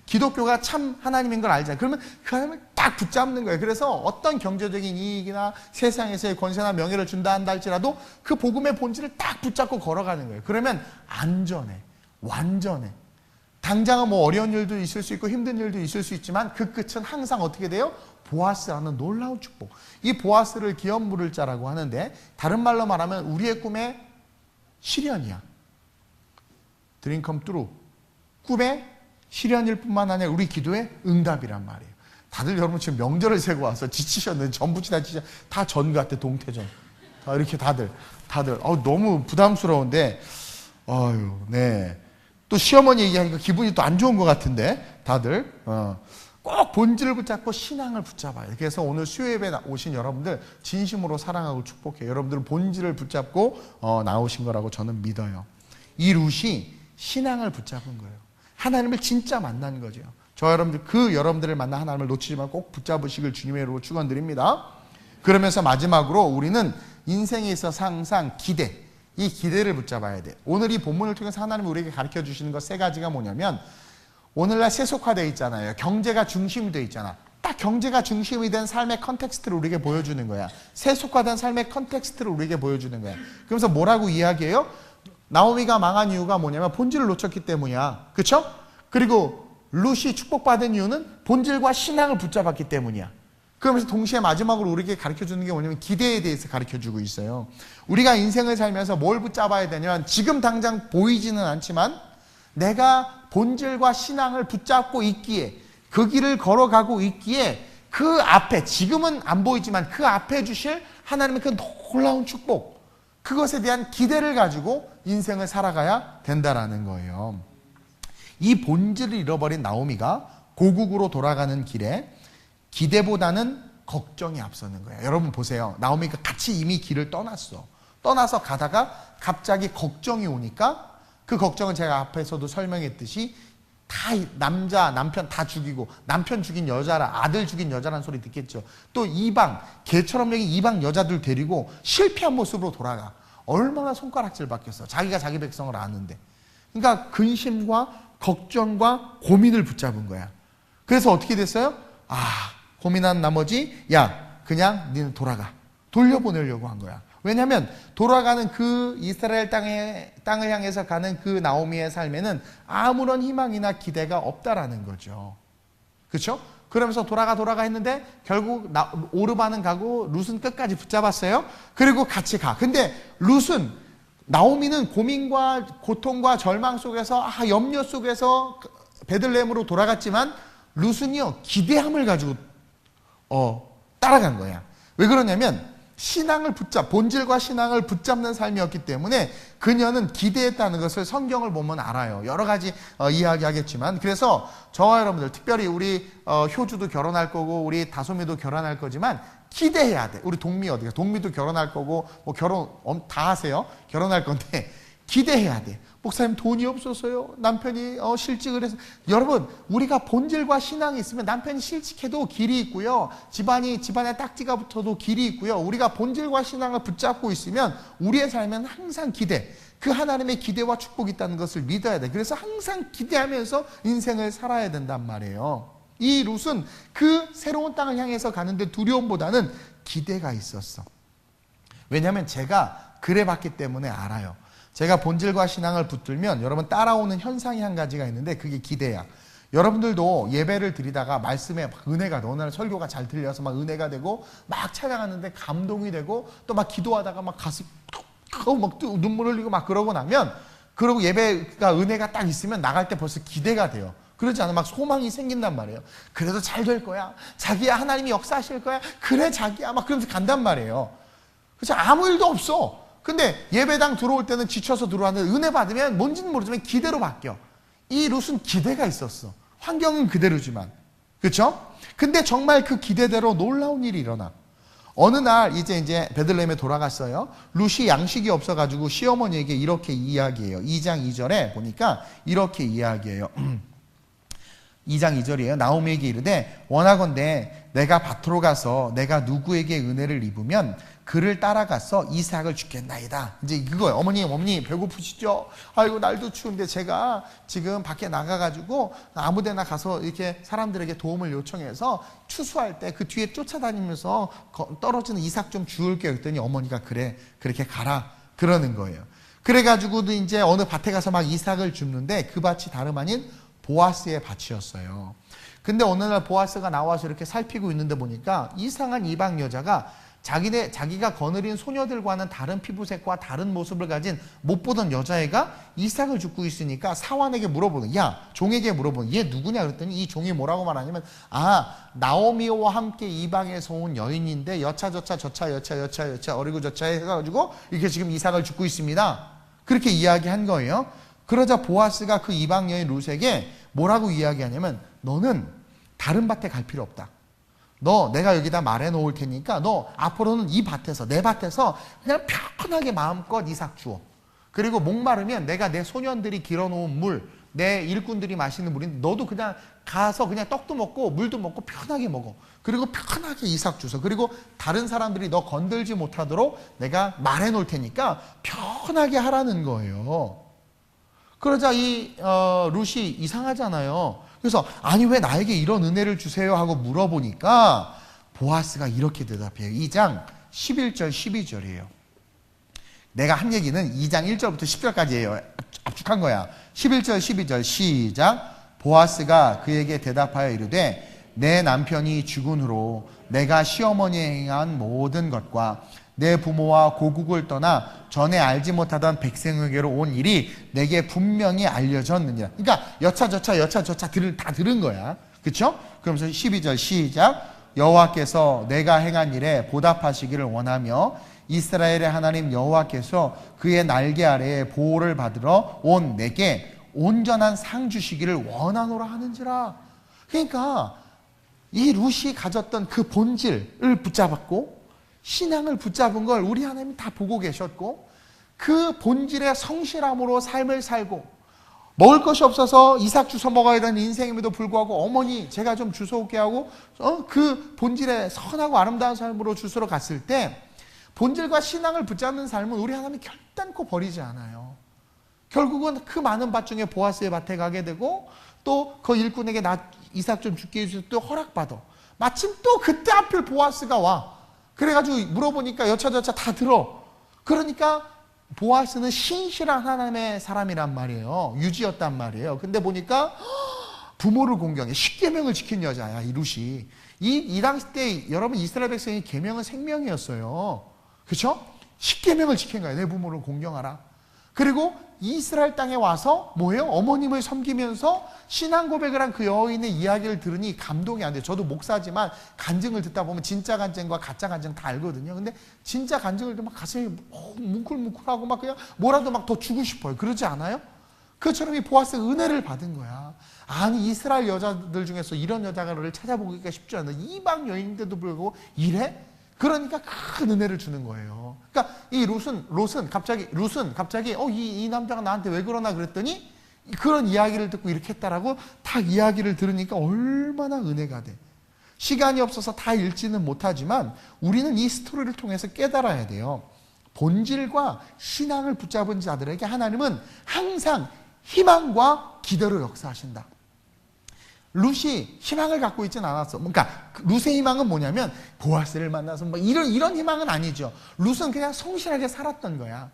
기독교가 참 하나님인 걸 알잖아. 그러면 그 하나님을 딱 붙잡는 거예요. 그래서 어떤 경제적인 이익이나 세상에서의 권세나 명예를 준다 한다 할지라도 그 복음의 본질을 딱 붙잡고 걸어가는 거예요. 그러면 안전해, 완전해. 당장은 뭐 어려운 일도 있을 수 있고 힘든 일도 있을 수 있지만 그 끝은 항상 어떻게 돼요? 보아스라는 놀라운 축복. 이 보아스를 기업 물을 자라고 하는데, 다른 말로 말하면 우리의 꿈의 실현이야. Dream come true. 꿈의 실현일 뿐만 아니라 우리 기도의 응답이란 말이에요. 다들 여러분 지금 명절을 세고 와서 지치셨는데, 전부 다 전 같아. 동태전. 다 이렇게 다들 너무 부담스러운데, 네. 또 시어머니 얘기하니까 기분이 또 안 좋은 것 같은데, 다들 꼭 본질을 붙잡고 신앙을 붙잡아요. 그래서 오늘 수요예배 오신 여러분들 진심으로 사랑하고 축복해요. 여러분들은 본질을 붙잡고 나오신 거라고 저는 믿어요. 이 룻이 신앙을 붙잡은 거예요. 하나님을 진짜 만난 거죠. 저 여러분들, 그 여러분들을 만나 하나님을 놓치지 말고 꼭 붙잡으시길 주님의 이름으로 축원드립니다. 그러면서 마지막으로 우리는 인생에 있어서 항상 기대, 이 기대를 붙잡아야 돼. 오늘 이 본문을 통해서 하나님이 우리에게 가르쳐 주시는 것 세 가지가 뭐냐면, 오늘날 세속화되어 있잖아요. 경제가 중심이 되어 있잖아. 딱 경제가 중심이 된 삶의 컨텍스트를 우리에게 보여주는 거야. 세속화된 삶의 컨텍스트를 우리에게 보여주는 거야. 그러면서 뭐라고 이야기해요? 나오미가 망한 이유가 뭐냐면 본질을 놓쳤기 때문이야. 그렇죠? 그리고 룻이 축복받은 이유는 본질과 신앙을 붙잡았기 때문이야. 그러면서 동시에 마지막으로 우리에게 가르쳐주는 게 뭐냐면 기대에 대해서 가르쳐주고 있어요. 우리가 인생을 살면서 뭘 붙잡아야 되냐면, 지금 당장 보이지는 않지만 내가 본질과 신앙을 붙잡고 있기에, 그 길을 걸어가고 있기에, 그 앞에, 지금은 안 보이지만 그 앞에 주실 하나님의 그 놀라운 축복, 그것에 대한 기대를 가지고 인생을 살아가야 된다라는 거예요. 이 본질을 잃어버린 나오미가 고국으로 돌아가는 길에 기대보다는 걱정이 앞서는 거예요. 여러분 보세요. 나오미가 같이 이미 길을 떠나서 가다가 갑자기 걱정이 오니까, 그 걱정은 제가 앞에서도 설명했듯이 다 남편 다 죽이고, 남편 죽인 여자라, 아들 죽인 여자라는 소리 듣겠죠. 또 이방, 개처럼 여기 이방 여자들 데리고 실패한 모습으로 돌아가. 얼마나 손가락질 받겠어. 자기가 자기 백성을 아는데. 그러니까 근심과 걱정과 고민을 붙잡은 거야. 그래서 어떻게 됐어요? 고민한 나머지, 그냥 니는 돌아가. 돌려보내려고 한 거야. 왜냐하면 돌아가는 그 이스라엘 땅을 향해서 가는 그 나오미의 삶에는 아무런 희망이나 기대가 없다라는 거죠. 그렇죠? 그러면서 돌아가 했는데 결국 오르바는 가고 룻은 끝까지 붙잡았어요. 그리고 같이 가. 근데 나오미는 고민과 고통과 절망 속에서, 염려 속에서 베들레헴으로 돌아갔지만, 룻은요 기대함을 가지고 따라간 거야. 왜 그러냐면 본질과 신앙을 붙잡는 삶이었기 때문에 그녀는 기대했다는 것을 성경을 보면 알아요. 여러 가지 이야기하겠지만, 그래서 저와 여러분들, 특별히 우리 효주도 결혼할 거고 우리 다솜이도 결혼할 거지만 기대해야 돼. 우리 동미 어디가? 동미도 결혼할 거고, 뭐 결혼 다 하세요. 결혼할 건데 기대해야 돼. 목사님 돈이 없어서요. 남편이 실직을 해서. 여러분, 우리가 본질과 신앙이 있으면 남편이 실직해도 길이 있고요. 집안에 딱지가 붙어도 길이 있고요. 우리가 본질과 신앙을 붙잡고 있으면 우리의 삶은 항상 기대, 그 하나님의 기대와 축복이 있다는 것을 믿어야 돼. 그래서 항상 기대하면서 인생을 살아야 된단 말이에요. 이 룻은 그 새로운 땅을 향해서 가는데 두려움보다는 기대가 있었어. 왜냐하면 제가 그래 봤기 때문에 알아요. 제가 본질과 신앙을 붙들면 여러분 따라오는 현상이 한 가지가 있는데, 그게 기대야. 여러분들도 예배를 드리다가 말씀에 막 은혜가, 오늘 설교가 잘 들려서 막 은혜가 되고 막 찬양하는데 감동이 되고, 또 막 기도하다가 막 가슴 막 눈물 흘리고 막 그러고 나면, 그러고 예배가 은혜가 딱 있으면 나갈 때 벌써 기대가 돼요. 그러지 않으면 막 소망이 생긴단 말이에요. 그래도 잘 될 거야. 자기야, 하나님이 역사하실 거야. 그래 자기야, 막 그러면서 간단 말이에요. 그래서 아무 일도 없어. 근데 예배당 들어올 때는 지쳐서 들어왔는데 은혜 받으면 뭔지는 모르지만 기대로 바뀌어. 이 룻은 기대가 있었어. 환경은 그대로지만. 그렇죠? 근데 정말 그 기대대로 놀라운 일이 일어나. 어느 날 이제 베들레헴에 돌아갔어요. 룻이 양식이 없어가지고 시어머니에게 이렇게 이야기해요. 2장 2절에 보니까 이렇게 이야기해요. 2장 2절이에요. 나오미에게 이르되 원하건대 내가 밭으로 가서 내가 누구에게 은혜를 입으면 그를 따라가서 이삭을 주겠나이다. 이제 그거예요. 어머니 배고프시죠? 아이고 날도 추운데 제가 지금 밖에 나가가지고 아무데나 가서 이렇게 사람들에게 도움을 요청해서 추수할 때 그 뒤에 쫓아다니면서 떨어지는 이삭 좀 주울게요. 그랬더니 어머니가 그래 그렇게 가라 그러는 거예요. 그래가지고도 이제 어느 밭에 가서 막 이삭을 줍는데 그 밭이 다름 아닌 보아스의 밭이었어요. 근데 어느 날 보아스가 나와서 이렇게 살피고 있는데 보니까 이상한 이방 여자가 자기가 거느린 소녀들과는 다른 피부색과 다른 모습을 가진 못 보던 여자애가 이삭을 줍고 있으니까 사환에게 물어보는, 종에게 물어보는, 얘 누구냐 그랬더니 이 종이 뭐라고 말하냐면, 나오미와 함께 이방에서 온 여인인데 여차저차 어리고 저차 해가지고 이렇게 지금 이삭을 줍고 있습니다. 그렇게 이야기한 거예요. 그러자 보아스가 그 이방 여인 룻에게 뭐라고 이야기하냐면, 너는 다른 밭에 갈 필요 없다. 내가 여기다 말해 놓을 테니까 너 앞으로는 이 밭에서, 내 밭에서 그냥 편하게 마음껏 이삭 주어. 그리고 목마르면 내가 내 소년들이 길어놓은 물, 내 일꾼들이 마시는 물인데 너도 그냥 가서 그냥 떡도 먹고 물도 먹고 편하게 먹어. 그리고 편하게 이삭 주서. 그리고 다른 사람들이 너 건들지 못하도록 내가 말해 놓을 테니까 편하게 하라는 거예요. 그러자 이 룻이 이상하잖아요. 그래서 아니 왜 나에게 이런 은혜를 주세요 하고 물어보니까 보아스가 이렇게 대답해요. 2장 11절 12절이에요. 내가 한 얘기는 2장 1절부터 10절까지예요. 압축한 거야. 11절 12절 시작. 보아스가 그에게 대답하여 이르되 내 남편이 죽은 후로 내가 시어머니에 행한 모든 것과 내 부모와 고국을 떠나 전에 알지 못하던 백성에게로 온 일이 내게 분명히 알려졌느니라. 그러니까 여차저차 다 들은 거야. 그렇죠? 그러면서 12절 시작. 여호와께서 내가 행한 일에 보답하시기를 원하며 이스라엘의 하나님 여호와께서 그의 날개 아래에 보호를 받으러 온 내게 온전한 상 주시기를 원하노라 하는지라. 그러니까 이 룻이 가졌던 그 본질을 붙잡았고 신앙을 붙잡은 걸 우리 하나님이 다 보고 계셨고 그 본질의 성실함으로 삶을 살고 먹을 것이 없어서 이삭 주워 먹어야 되는 인생임에도 불구하고 어머니 제가 좀 주워 올게 하고 그 본질의 선하고 아름다운 삶으로 주스러 갔을 때 본질과 신앙을 붙잡는 삶은 우리 하나님이 결단코 버리지 않아요. 결국은 그 많은 밭 중에 보아스의 밭에 가게 되고 또 그 일꾼에게 나 이삭 좀 줄게 해주셔서 또 허락받아. 마침 또 그때 하필 보아스가 와. 그래가지고 물어보니까 여차저차 다 들어. 그러니까 보아스는 신실한 하나님의 사람이란 말이에요. 유지였단 말이에요. 근데 보니까 부모를 공경해. 십계명을 지킨 여자야, 이 룻이. 이 당시 때 여러분 이스라엘 백성이 계명은 생명이었어요. 그렇죠? 십계명을 지킨 거야. 내 부모를 공경하라. 그리고 이스라엘 땅에 와서 뭐예요? 어머님을 섬기면서 신앙 고백을 한 그 여인의 이야기를 들으니 감동이 안 돼요. 저도 목사지만 간증을 듣다 보면 진짜 간증과 가짜 간증 다 알거든요. 근데 진짜 간증을 들으면 가슴이 뭉클뭉클하고 막 그냥 뭐라도 막 더 주고 싶어요. 그러지 않아요? 그처럼 이 보아스가 은혜를 받은 거야. 아니 이스라엘 여자들 중에서 이런 여자를 찾아보기가 쉽지 않아. 이방 여인인데도 불구하고 이래? 그러니까 큰 은혜를 주는 거예요. 그러니까 이 룻은 갑자기 이 남자가 나한테 왜 그러나 그랬더니 그런 이야기를 듣고 이렇게 했다라고 딱 이야기를 들으니까 얼마나 은혜가 돼. 시간이 없어서 다 읽지는 못하지만 우리는 이 스토리를 통해서 깨달아야 돼요. 본질과 신앙을 붙잡은 자들에게 하나님은 항상 희망과 기대로 역사하신다. 룻이 희망을 갖고 있지는 않았어. 그러니까 룻의 희망은 뭐냐면 보아스를 만나서 뭐 이런 희망은 아니죠. 룻은 그냥 성실하게 살았던 거야.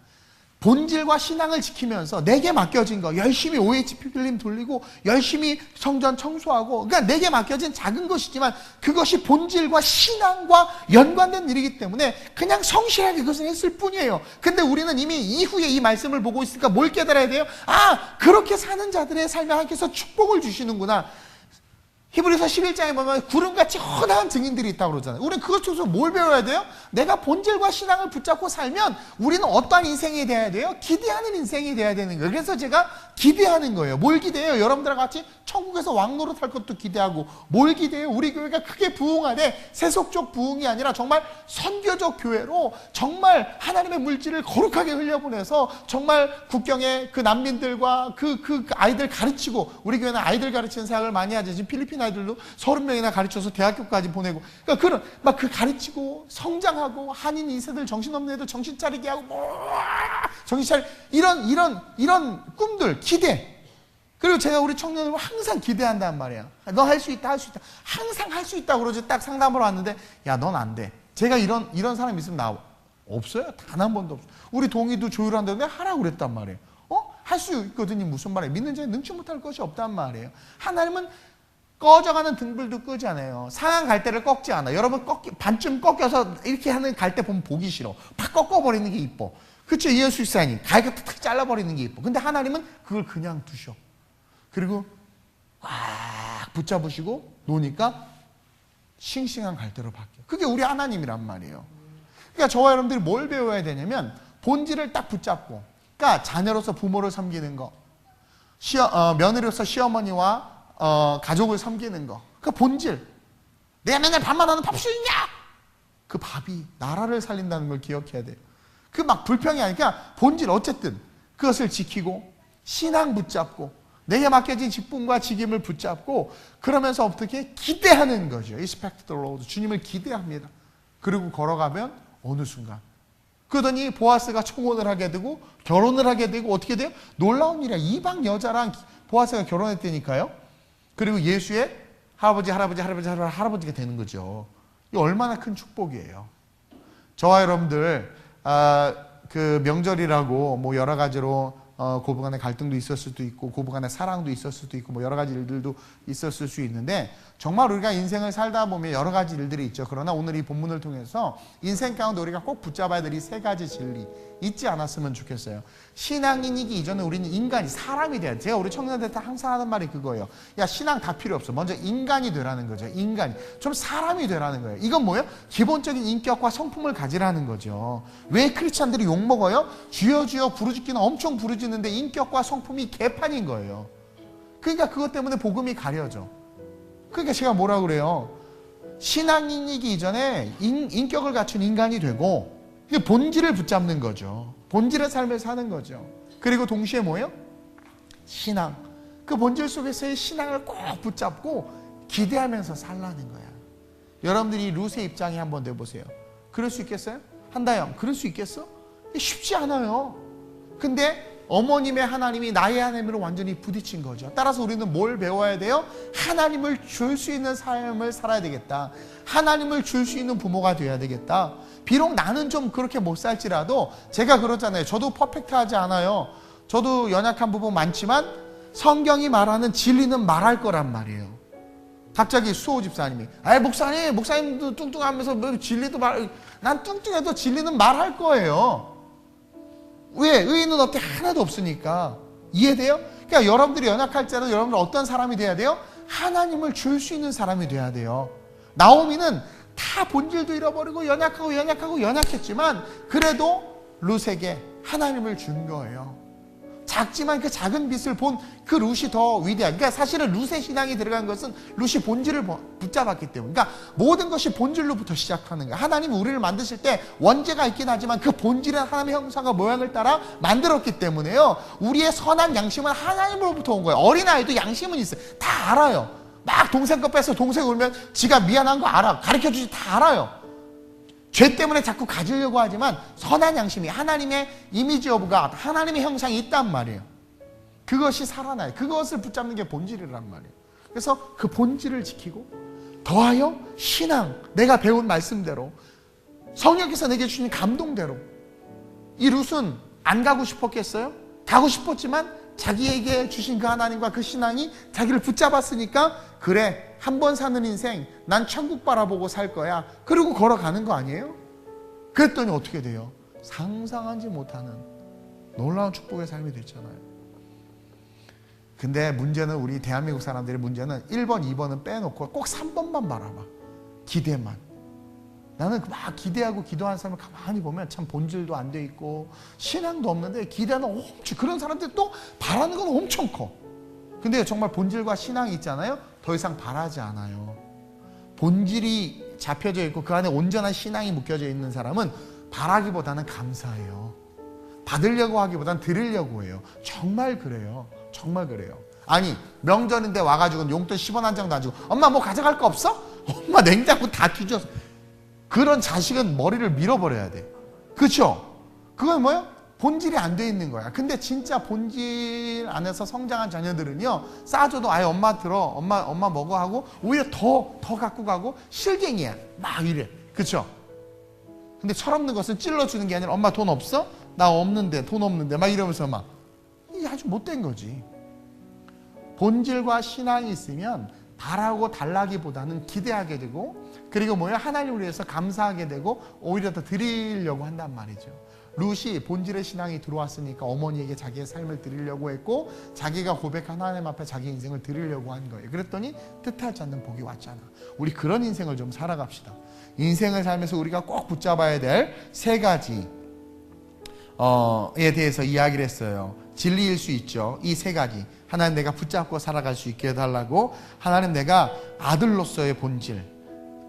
본질과 신앙을 지키면서 내게 맡겨진 거 열심히 OHP 필름 돌리고 열심히 성전 청소하고 그러니까 내게 맡겨진 작은 것이지만 그것이 본질과 신앙과 연관된 일이기 때문에 그냥 성실하게 그것을 했을 뿐이에요. 근데 우리는 이미 이후에 이 말씀을 보고 있으니까 뭘 깨달아야 돼요? 그렇게 사는 자들의 삶에 하나님께서 축복을 주시는구나. 히브리서 11장에 보면 구름같이 허다한 증인들이 있다고 그러잖아요. 우리는 그것 중에서 뭘 배워야 돼요? 내가 본질과 신앙을 붙잡고 살면 우리는 어떠한 인생이 돼야 돼요? 기대하는 인생이 돼야 되는 거예요. 그래서 제가 기대하는 거예요. 뭘 기대해요? 여러분들과 같이 천국에서 왕노릇 할 것도 기대하고, 뭘 기대해요? 우리 교회가 크게 부흥하되 세속적 부흥이 아니라 정말 선교적 교회로 정말 하나님의 물질을 거룩하게 흘려보내서 정말 국경의 그 난민들과 그 아이들 가르치고, 우리 교회는 아이들 가르치는 사역을 많이 하죠. 지금 필리핀 아이들도 30명이나 가르쳐서 대학교까지 보내고, 그러니까 그런 막 그 가르치고 성장하고, 한인 2세들 정신없는 애들 정신 차리게 하고, 정신 차리, 이런 꿈들, 기대. 그리고 제가 우리 청년을 항상 기대한단 말이에요. 너 할 수 있다, 할 수 있다. 항상 할 수 있다 그러지. 딱 상담하러 왔는데, 야, 넌 안 돼. 제가 이런 사람 있으면 나와. 없어요. 단 한 번도 없어요. 우리 동의도 조율한다는데 하라고 그랬단 말이에요. 할 수 있거든요. 무슨 말이에요? 믿는 자에 능치 못할 것이 없단 말이에요. 하나님은 꺼져가는 등불도 끄지 않아요. 상한 갈대를 꺾지 않아. 여러분 반쯤 꺾여서 이렇게 하는 갈대 보면 보기 싫어. 팍 꺾어버리는 게 이뻐. 그렇죠? 예수 이사님 갈대 탁 잘라버리는 게 이뻐. 근데 하나님은 그걸 그냥 두셔. 그리고 꽉 붙잡으시고 놓으니까 싱싱한 갈대로 바뀌어. 그게 우리 하나님이란 말이에요. 그러니까 저와 여러분들이 뭘 배워야 되냐면 본질을 딱 붙잡고, 그러니까 자녀로서 부모를 섬기는 거, 며느리로서 시어머니와 가족을 섬기는 거, 그 본질. 내가 맨날 밥만 하는 밥수있냐? 그 밥이 나라를 살린다는 걸 기억해야 돼요. 그 막 불평이 아니라 본질, 어쨌든 그것을 지키고 신앙 붙잡고 내게 맡겨진 직분과 직임을 붙잡고, 그러면서 어떻게 기대하는 거죠. Expect the Lord. 주님을 기대합니다. 그리고 걸어가면 어느 순간 그러더니 보아스가 청혼을 하게 되고 결혼을 하게 되고, 어떻게 돼요? 놀라운 일이야. 이방 여자랑 보아스가 결혼했다니까요. 그리고 예수의 할아버지가 되는 거죠. 이 얼마나 큰 축복이에요. 저와 여러분들 그 명절이라고 뭐 여러 가지로 고부간의 갈등도 있었을 수도 있고, 고부간의 사랑도 있었을 수도 있고, 뭐 여러 가지 일들도 있었을 수 있는데, 정말 우리가 인생을 살다 보면 여러 가지 일들이 있죠. 그러나 오늘 이 본문을 통해서 인생 가운데 우리가 꼭 붙잡아야 될 이 세 가지 진리 잊지 않았으면 좋겠어요. 신앙인이기 이전에 우리는 인간이, 사람이 돼야 돼. 제가 우리 청년들한테 항상 하는 말이 그거예요. 야, 신앙 다 필요 없어. 먼저 인간이 되라는 거죠. 인간이. 좀 사람이 되라는 거예요. 이건 뭐예요? 기본적인 인격과 성품을 가지라는 거죠. 왜 크리스찬들이 욕먹어요? 주여 주여 부르짖기는 엄청 부르짖는데 인격과 성품이 개판인 거예요. 그러니까 그것 때문에 복음이 가려져. 그러니까 제가 뭐라 그래요? 신앙인이기 이전에 인격을 갖춘 인간이 되고, 본질을 붙잡는 거죠. 본질의 삶을 사는 거죠. 그리고 동시에 뭐예요? 신앙. 그 본질 속에서의 신앙을 꼭 붙잡고 기대하면서 살라는 거야. 여러분들이 룻의 입장에 한번 내보세요. 그럴 수 있겠어요? 한다영, 그럴 수 있겠어? 쉽지 않아요. 근데 어머님의 하나님이 나의 하나님으로 완전히 부딪힌 거죠. 따라서 우리는 뭘 배워야 돼요? 하나님을 줄 수 있는 삶을 살아야 되겠다. 하나님을 줄 수 있는 부모가 돼야 되겠다. 비록 나는 좀 그렇게 못 살지라도, 제가 그러잖아요. 저도 퍼펙트하지 않아요. 저도 연약한 부분 많지만 성경이 말하는 진리는 말할 거란 말이에요. 갑자기 수호 집사님이 목사님도 뚱뚱하면서 진리도 난 뚱뚱해도 진리는 말할 거예요. 왜? 의인은 어때? 하나도 없으니까. 이해돼요? 그러니까 여러분들이 연약할지라도 여러분들 어떤 사람이 돼야 돼요? 하나님을 줄 수 있는 사람이 돼야 돼요. 나오미는 다 본질도 잃어버리고 연약했지만 그래도 룻에게 하나님을 준 거예요. 작지만 그 작은 빛을 본 그 룻이 더 위대한. 그러니까 사실은 룻의 신앙이 들어간 것은 룻이 본질을 붙잡았기 때문에. 그러니까 모든 것이 본질로부터 시작하는 거예요. 하나님이 우리를 만드실 때 원죄가 있긴 하지만 그 본질은 하나님의 형상과 모양을 따라 만들었기 때문에요. 우리의 선한 양심은 하나님으로부터 온 거예요. 어린아이도 양심은 있어요. 다 알아요. 막 동생 거 뺏어 동생 울면 지가 미안한 거 알아. 가르쳐주지 다 알아요. 죄 때문에 자꾸 가지려고 하지만 선한 양심이, 하나님의 이미지 오브 갓, 하나님의 형상이 있단 말이에요. 그것이 살아나요. 그것을 붙잡는 게 본질이란 말이에요. 그래서 그 본질을 지키고 더하여 신앙, 내가 배운 말씀대로, 성령께서 내게 주신 감동대로. 이 룻은 안 가고 싶었겠어요? 가고 싶었지만 자기에게 주신 그 하나님과 그 신앙이 자기를 붙잡았으니까, 그래, 한 번 사는 인생 난 천국 바라보고 살 거야. 그리고 걸어가는 거 아니에요? 그랬더니 어떻게 돼요? 상상하지 못하는 놀라운 축복의 삶이 됐잖아요. 근데 문제는 우리 대한민국 사람들의 문제는 1번, 2번은 빼놓고 꼭 3번만 바라봐. 기대만. 나는 막 기대하고 기도하는 사람을 가만히 보면 참 본질도 안 돼 있고 신앙도 없는데 기대는 엄청, 그런 사람들 또 바라는 건 엄청 커. 근데 정말 본질과 신앙이 있잖아요. 더 이상 바라지 않아요. 본질이 잡혀져 있고 그 안에 온전한 신앙이 묶여져 있는 사람은 바라기보다는 감사해요. 받으려고 하기보다는 드리려고 해요. 정말 그래요. 정말 그래요. 아니 명절인데 와가지고 용돈 10원 한 장도 안 주고 엄마 뭐 가져갈 거 없어? 엄마 냉장고 다 뒤져서. 그런 자식은 머리를 밀어버려야 돼. 그렇죠? 그건 뭐예요? 본질이 안 돼 있는 거야. 근데 진짜 본질 안에서 성장한 자녀들은요, 싸줘도 아예 엄마 들어, 엄마 먹어 하고 오히려 더 갖고 가고 실갱이야. 막 이래. 그렇죠? 근데 철없는 것은 찔러주는 게 아니라 엄마 돈 없어? 나 없는데, 돈 없는데 막 이러면서 막. 이게 아주 못된 거지. 본질과 신앙이 있으면 바라고 달라기보다는 기대하게 되고, 그리고 뭐예요? 하나님을 위해서 감사하게 되고 오히려 더 드리려고 한단 말이죠. 룻이 본질의 신앙이 들어왔으니까 어머니에게 자기의 삶을 드리려고 했고, 자기가 고백한 하나님 앞에 자기 인생을 드리려고 한 거예요. 그랬더니 뜻하지 않는 복이 왔잖아. 우리 그런 인생을 좀 살아갑시다. 인생을 살면서 우리가 꼭 붙잡아야 될 세 가지에 대해서 이야기를 했어요. 진리일 수 있죠. 이 세 가지. 하나님 내가 붙잡고 살아갈 수 있게 해달라고. 하나님 내가 아들로서의 본질,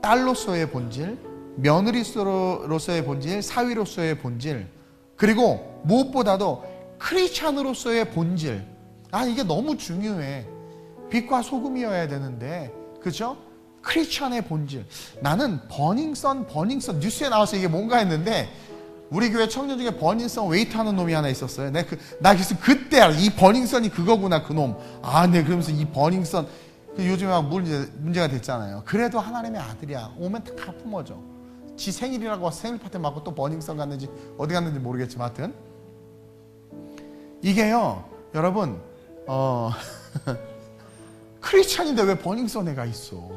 딸로서의 본질, 며느리로서의 본질, 사위로서의 본질, 그리고 무엇보다도 크리스찬으로서의 본질. 이게 너무 중요해. 빛과 소금이어야 되는데, 그죠? 크리스찬의 본질. 나는 버닝썬 뉴스에 나와서 이게 뭔가 했는데, 우리 교회 청년 중에 버닝썬 웨이트 하는 놈이 하나 있었어요. 나 그래서 그때 알아. 이 버닝썬이 그거구나, 그 놈. 네, 그러면서 이 버닝썬, 요즘에 막 문제가 됐잖아요. 그래도 하나님의 아들이야. 오면 다 품어져. 지 생일이라고 와서 생일 파티 맞고 또 버닝썬 갔는지 어디 갔는지 모르겠지만 하여튼 이게요, 여러분 크리스찬인데 왜 버닝썬에 가 있어?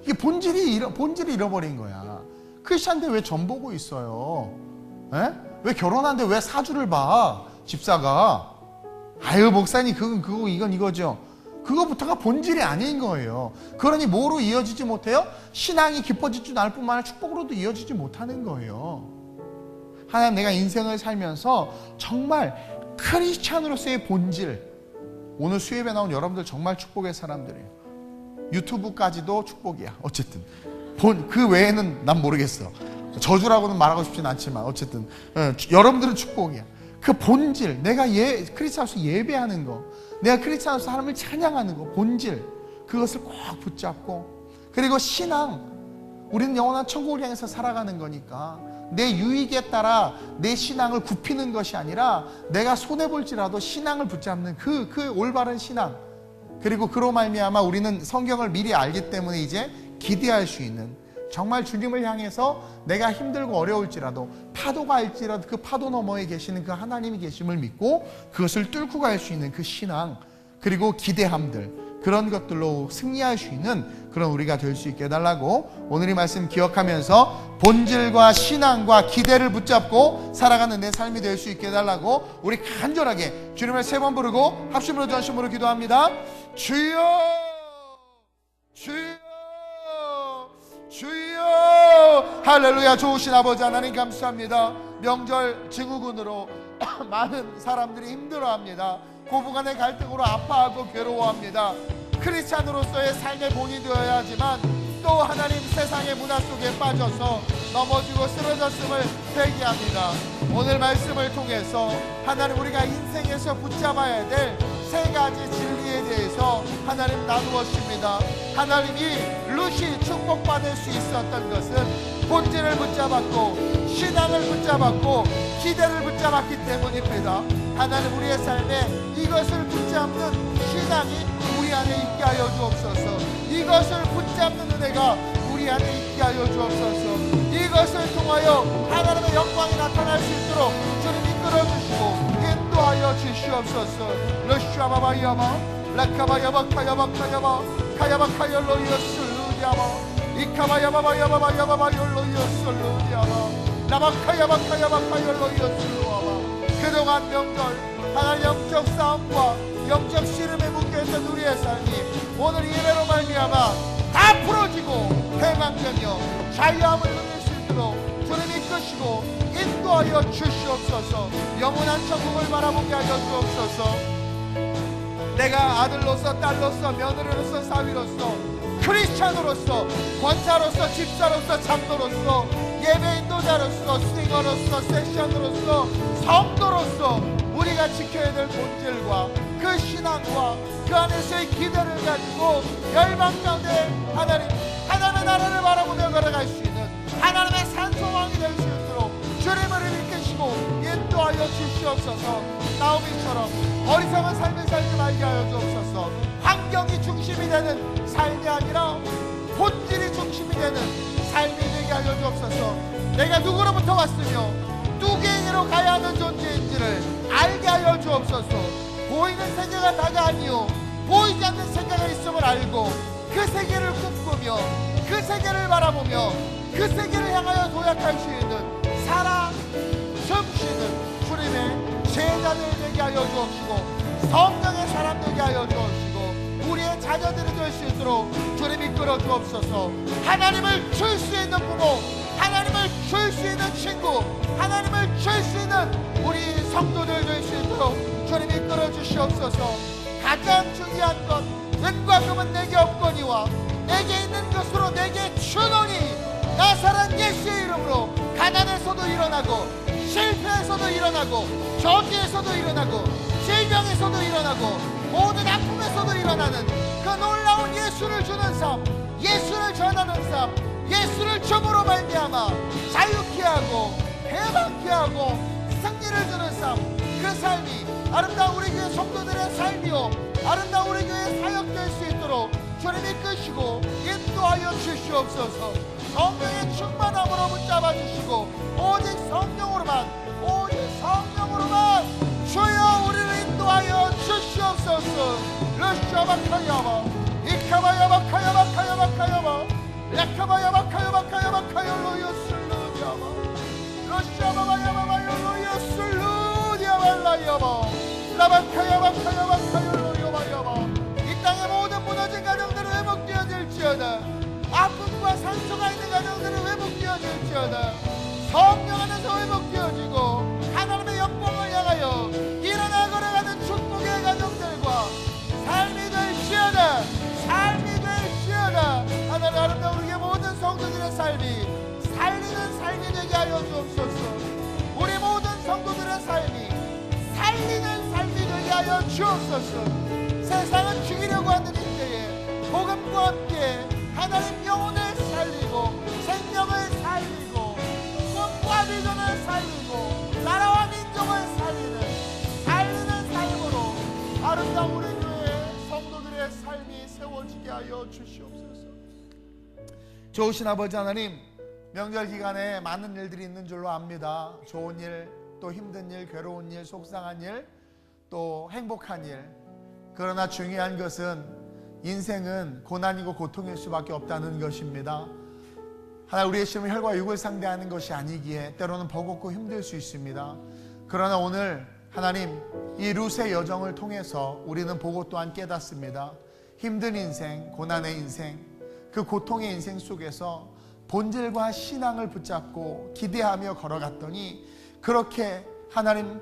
이게 본질이 잃어버린 거야. 크리스찬인데 왜 전 보고 있어요? 왜 결혼하는데 왜 사주를 봐? 집사가. 목사님 그거 이건 이거죠. 그거부터가 본질이 아닌 거예요. 그러니 뭐로 이어지지 못해요? 신앙이 깊어질 줄 알 뿐만 아니라 축복으로도 이어지지 못하는 거예요. 하나님 내가 인생을 살면서 정말 크리스찬으로서의 본질, 오늘 수협에 나온 여러분들 정말 축복의 사람들이에요. 유튜브까지도 축복이야. 어쨌든 그 외에는 난 모르겠어. 저주라고는 말하고 싶진 않지만 어쨌든 여러분들은 축복이야. 그 본질, 내가 크리스찬으로서 예배하는 거, 내가 크리스찬으로서 하나님을 찬양하는 거, 본질, 그것을 꼭 붙잡고, 그리고 신앙, 우리는 영원한 천국을 향해서 살아가는 거니까 내 유익에 따라 내 신앙을 굽히는 것이 아니라 내가 손해볼지라도 신앙을 붙잡는 그 올바른 신앙, 그리고 그로 말미암아 우리는 성경을 미리 알기 때문에 이제 기대할 수 있는, 정말 주님을 향해서 내가 힘들고 어려울지라도 파도가 일지라도 그 파도 너머에 계시는 그 하나님이 계심을 믿고 그것을 뚫고 갈 수 있는 그 신앙, 그리고 기대함들, 그런 것들로 승리할 수 있는 그런 우리가 될 수 있게 해달라고 오늘 이 말씀 기억하면서 본질과 신앙과 기대를 붙잡고 살아가는 내 삶이 될 수 있게 해달라고 우리 간절하게 주님을 3번 부르고 합심으로 전심으로 기도합니다. 주여, 주여, 주여. 할렐루야. 좋으신 아버지 하나님 감사합니다. 명절 증후군으로 많은 사람들이 힘들어합니다. 고부간의 갈등으로 아파하고 괴로워합니다. 크리스찬으로서의 삶의 본이 되어야 하지만 또 하나님 세상의 문화 속에 빠져서 넘어지고 쓰러졌음을 회개합니다. 오늘 말씀을 통해서 하나님 우리가 인생에서 붙잡아야 될 3가지 진리에 대해서 하나님 나누었습니다. 하나님이 룻이 축복받을 수 있었던 것은 본질을 붙잡았고 신앙을 붙잡았고 기대를 붙잡았기 때문입니다. 하나님 우리의 삶에 이것을 붙잡는 신앙이 우리 안에 있게 하여 주옵소서. 이것을 붙잡는 은혜가 우리 안에 있게 하여 주옵소서. 이것을 통하여 하나님의 영광이 나타날 수 있도록 주님 이끌어주시고 인도하여 주시옵소서. 러시아바바야바 라카바야바카야바카야바 카야바카열로이어슬루디아바 이카바야바바야바바야바바열로이어슬루디아바 라바카야바카야바카열로이어슬루아바. 그동안 명절 하나님 영적 싸움과 영적 씨름에 묶여있던 우리의 삶이 오늘 예배로 말미암아 다 풀어지고 해방되며 자유함을 누릴 수 있도록 주님 이끄시고 인도하여 주시옵소서. 영원한 천국을 바라보게 하여 주옵소서. 내가 아들로서 딸로서 며느리로서 사위로서 크리스찬으로서 권사로서 집사로서 장로로서 예배 인도자로서 싱어로서 세션으로서 성도로서 우리가 지켜야 될 본질과 그 신앙과 그 안에서의 기대를 가지고 열방 가운데 하나님의 나라를 바라보며 걸어갈 수 있는 하나님의 산소왕이 될 수 있도록 주님을 이끄시고 인도하여 주시옵소서. 나오미처럼 어리석은 삶을 살지 말게 하여 주옵소서. 환경이 중심이 되는 삶이 아니라 본질이 중심이 되는 삶이 되게 하여 주옵소서. 내가 누구로부터 왔으며 누구에게로 가야 하는 존재인지를 알게 하여 주옵소서. 보이는 세계가 다가 아니요 보이지 않는 세계가 있음을 알고 그 세계를 꿈꾸며 그 세계를 바라보며 그 세계를 향하여 도약할 수 있는 살아 숨쉬는 주님의 제자들 되게 하여 주옵시고 성령의 사람 되게 하여 주옵시고 우리의 자녀들이 될 수 있도록 주님 이끌어 주옵소서. 하나님을 줄 수 있는 부모, 하나님을 줄 수 있는 친구, 하나님을 줄 수 있는 우리 성도들 될 수 있도록 주님 이끌어 주시옵소서. 가장 중요한 건 은과 금은 내게 없거니와 내게 있는 것으로 내게 주노니 나사렛 예수의 이름으로 가난에서도 일어나고 실패에서도 일어나고 저주에서도 일어나고 질병에서도 일어나고 모든 아픔에서도 일어나는 그 놀라운 예수를 주는 삶, 예수를 전하는 삶, 예수를 줌으로 말미암아 자유케 하고 해방케 하고 승리를 주는 삶, 그 삶이 아름다운 우리 교회 성도들의 삶이요 아름다운 우리 교회의 사역 될 수 있도록 주님 이끄시고 인도하여 주시옵소서. 성령의 충만함으로 붙잡아 주시고 오직 성령으로만 주여 우리를 인도하여 주시옵소서. 르샤바카야바 이카바야바카야바카야바카야바 야카바야바카야바카야바카야 로요슬루디아바 르샤바바야바바야 로요슬루디아발라야바 라바카야바카야바카야 로요바야바. 이 땅의 모든 무너진 가정들은 회복되어질지어다. 아픔과 상처가 있는 가정들은 회복되어질지어다. 성령 안에서 회복되어지고 하나님의 영광을 향하여 일어나 걸어가는 축복의 가정들과 삶이 될지어다. 하나님 아름다운 우리의 모든 성도들의 삶이 살리는 삶이 되게 하여 주옵소서. 우리 모든 성도들의 삶이 살리는 삶이 되게 하여 주옵소서. 세상은 죽이려고 하는 이때에 복음과 함께 하나님 영혼을 살리고 생명을 살리고 꿈과 비전을 살리고 나라와 민족을 살리는 삶으로 아름다운 우리 교회의 성도들의 삶이 세워지게 하여 주시옵소서. 좋으신 아버지 하나님, 명절 기간에 많은 일들이 있는 줄로 압니다. 좋은 일, 또 힘든 일, 괴로운 일, 속상한 일, 또 행복한 일. 그러나 중요한 것은 인생은 고난이고 고통일 수밖에 없다는 것입니다. 하나님, 우리의 시험은 혈과 육을 상대하는 것이 아니기에 때로는 버겁고 힘들 수 있습니다. 그러나 오늘 하나님, 이 룻의 여정을 통해서 우리는 보고 또한 깨닫습니다. 힘든 인생, 고난의 인생, 그 고통의 인생 속에서 본질과 신앙을 붙잡고 기대하며 걸어갔더니 그렇게 하나님,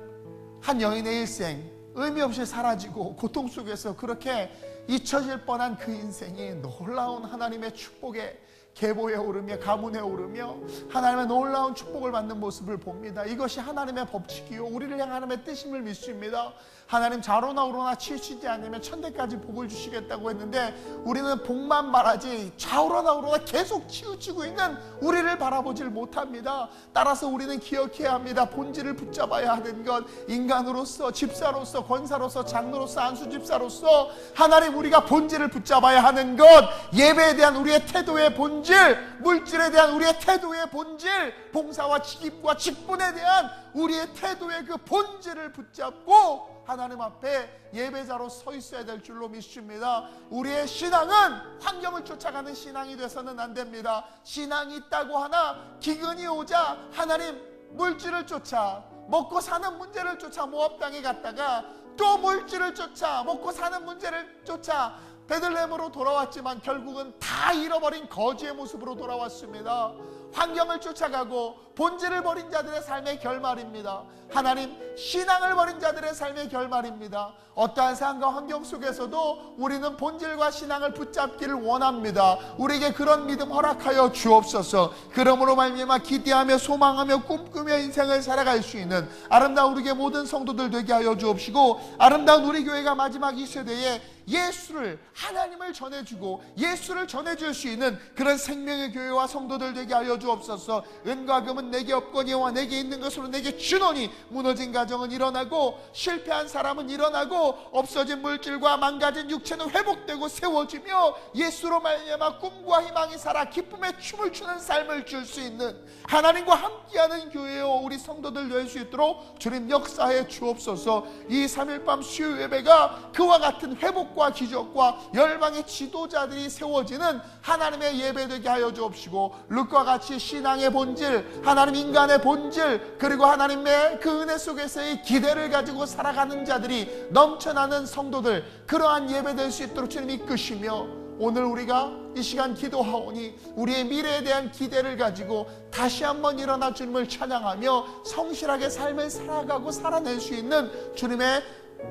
한 여인의 일생 의미 없이 사라지고 고통 속에서 그렇게 잊혀질 뻔한 그 인생이 놀라운 하나님의 축복에 계보에 오르며 가문에 오르며 하나님의 놀라운 축복을 받는 모습을 봅니다. 이것이 하나님의 법칙이요 우리를 향한 하나님의 뜻임을 믿습니다. 하나님, 자로나 우로나 치우치지 않으면 천대까지 복을 주시겠다고 했는데 우리는 복만 바라지 좌우로나 우로나 계속 치우치고 있는 우리를 바라보질 못합니다. 따라서 우리는 기억해야 합니다. 본질을 붙잡아야 하는 것, 인간으로서, 집사로서, 권사로서, 장로로서, 안수집사로서 하나님, 우리가 본질을 붙잡아야 하는 것, 예배에 대한 우리의 태도의 본질, 물질에 대한 우리의 태도의 본질, 봉사와 직임과 직분에 대한 우리의 태도의 그 본질을 붙잡고 하나님 앞에 예배자로 서 있어야 될 줄로 믿습니다. 우리의 신앙은 환경을 쫓아가는 신앙이 돼서는 안 됩니다. 신앙이 있다고 하나 기근이 오자 하나님 물질을 쫓아 먹고 사는 문제를 쫓아 모압 땅에 갔다가 또 물질을 쫓아 먹고 사는 문제를 쫓아 베들레헴으로 돌아왔지만 결국은 다 잃어버린 거지의 모습으로 돌아왔습니다. 환경을 쫓아가고 본질을 버린 자들의 삶의 결말입니다. 하나님, 신앙을 버린 자들의 삶의 결말입니다. 어떠한 상황과 환경 속에서도 우리는 본질과 신앙을 붙잡기를 원합니다. 우리에게 그런 믿음 허락하여 주옵소서. 그러므로 말미암아 기대하며 소망하며 꿈꾸며 인생을 살아갈 수 있는 아름다운 우리의 모든 성도들 되게 하여 주옵시고, 아름다운 우리 교회가 마지막 이 세대에 예수를, 하나님을 전해주고 예수를 전해줄 수 있는 그런 생명의 교회와 성도들 되게 하여 주옵소서. 은과 금은 내게 없거니와 내게 있는 것으로 내게 주노니 무너진 가정은 일어나고 실패한 사람은 일어나고 없어진 물질과 망가진 육체는 회복되고 세워지며 예수로 말미암아 꿈과 희망이 살아 기쁨의 춤을 추는 삶을 줄 수 있는 하나님과 함께하는 교회요 우리 성도들 될 수 있도록 주님 역사해 주옵소서. 이 3일 밤 수요 예배가 그와 같은 회복과 기적과 열방의 지도자들이 세워지는 하나님의 예배되게 하여 주옵시고, 룻과 같이 신앙의 본질, 하나님 인간의 본질, 그리고 하나님의 그 은혜 속에서의 기대를 가지고 살아가는 자들이 넘쳐나는 성도들, 그러한 예배 될 수 있도록 주님 이끄시며, 오늘 우리가 이 시간 기도하오니 우리의 미래에 대한 기대를 가지고 다시 한번 일어나 주님을 찬양하며 성실하게 삶을 살아가고 살아낼 수 있는 주님의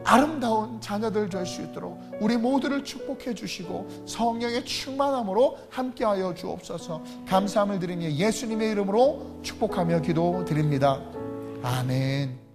아름다운 자녀들 될 수 있도록 우리 모두를 축복해 주시고 성령의 충만함으로 함께하여 주옵소서. 감사함을 드리며 예수님의 이름으로 축복하며 기도드립니다. 아멘.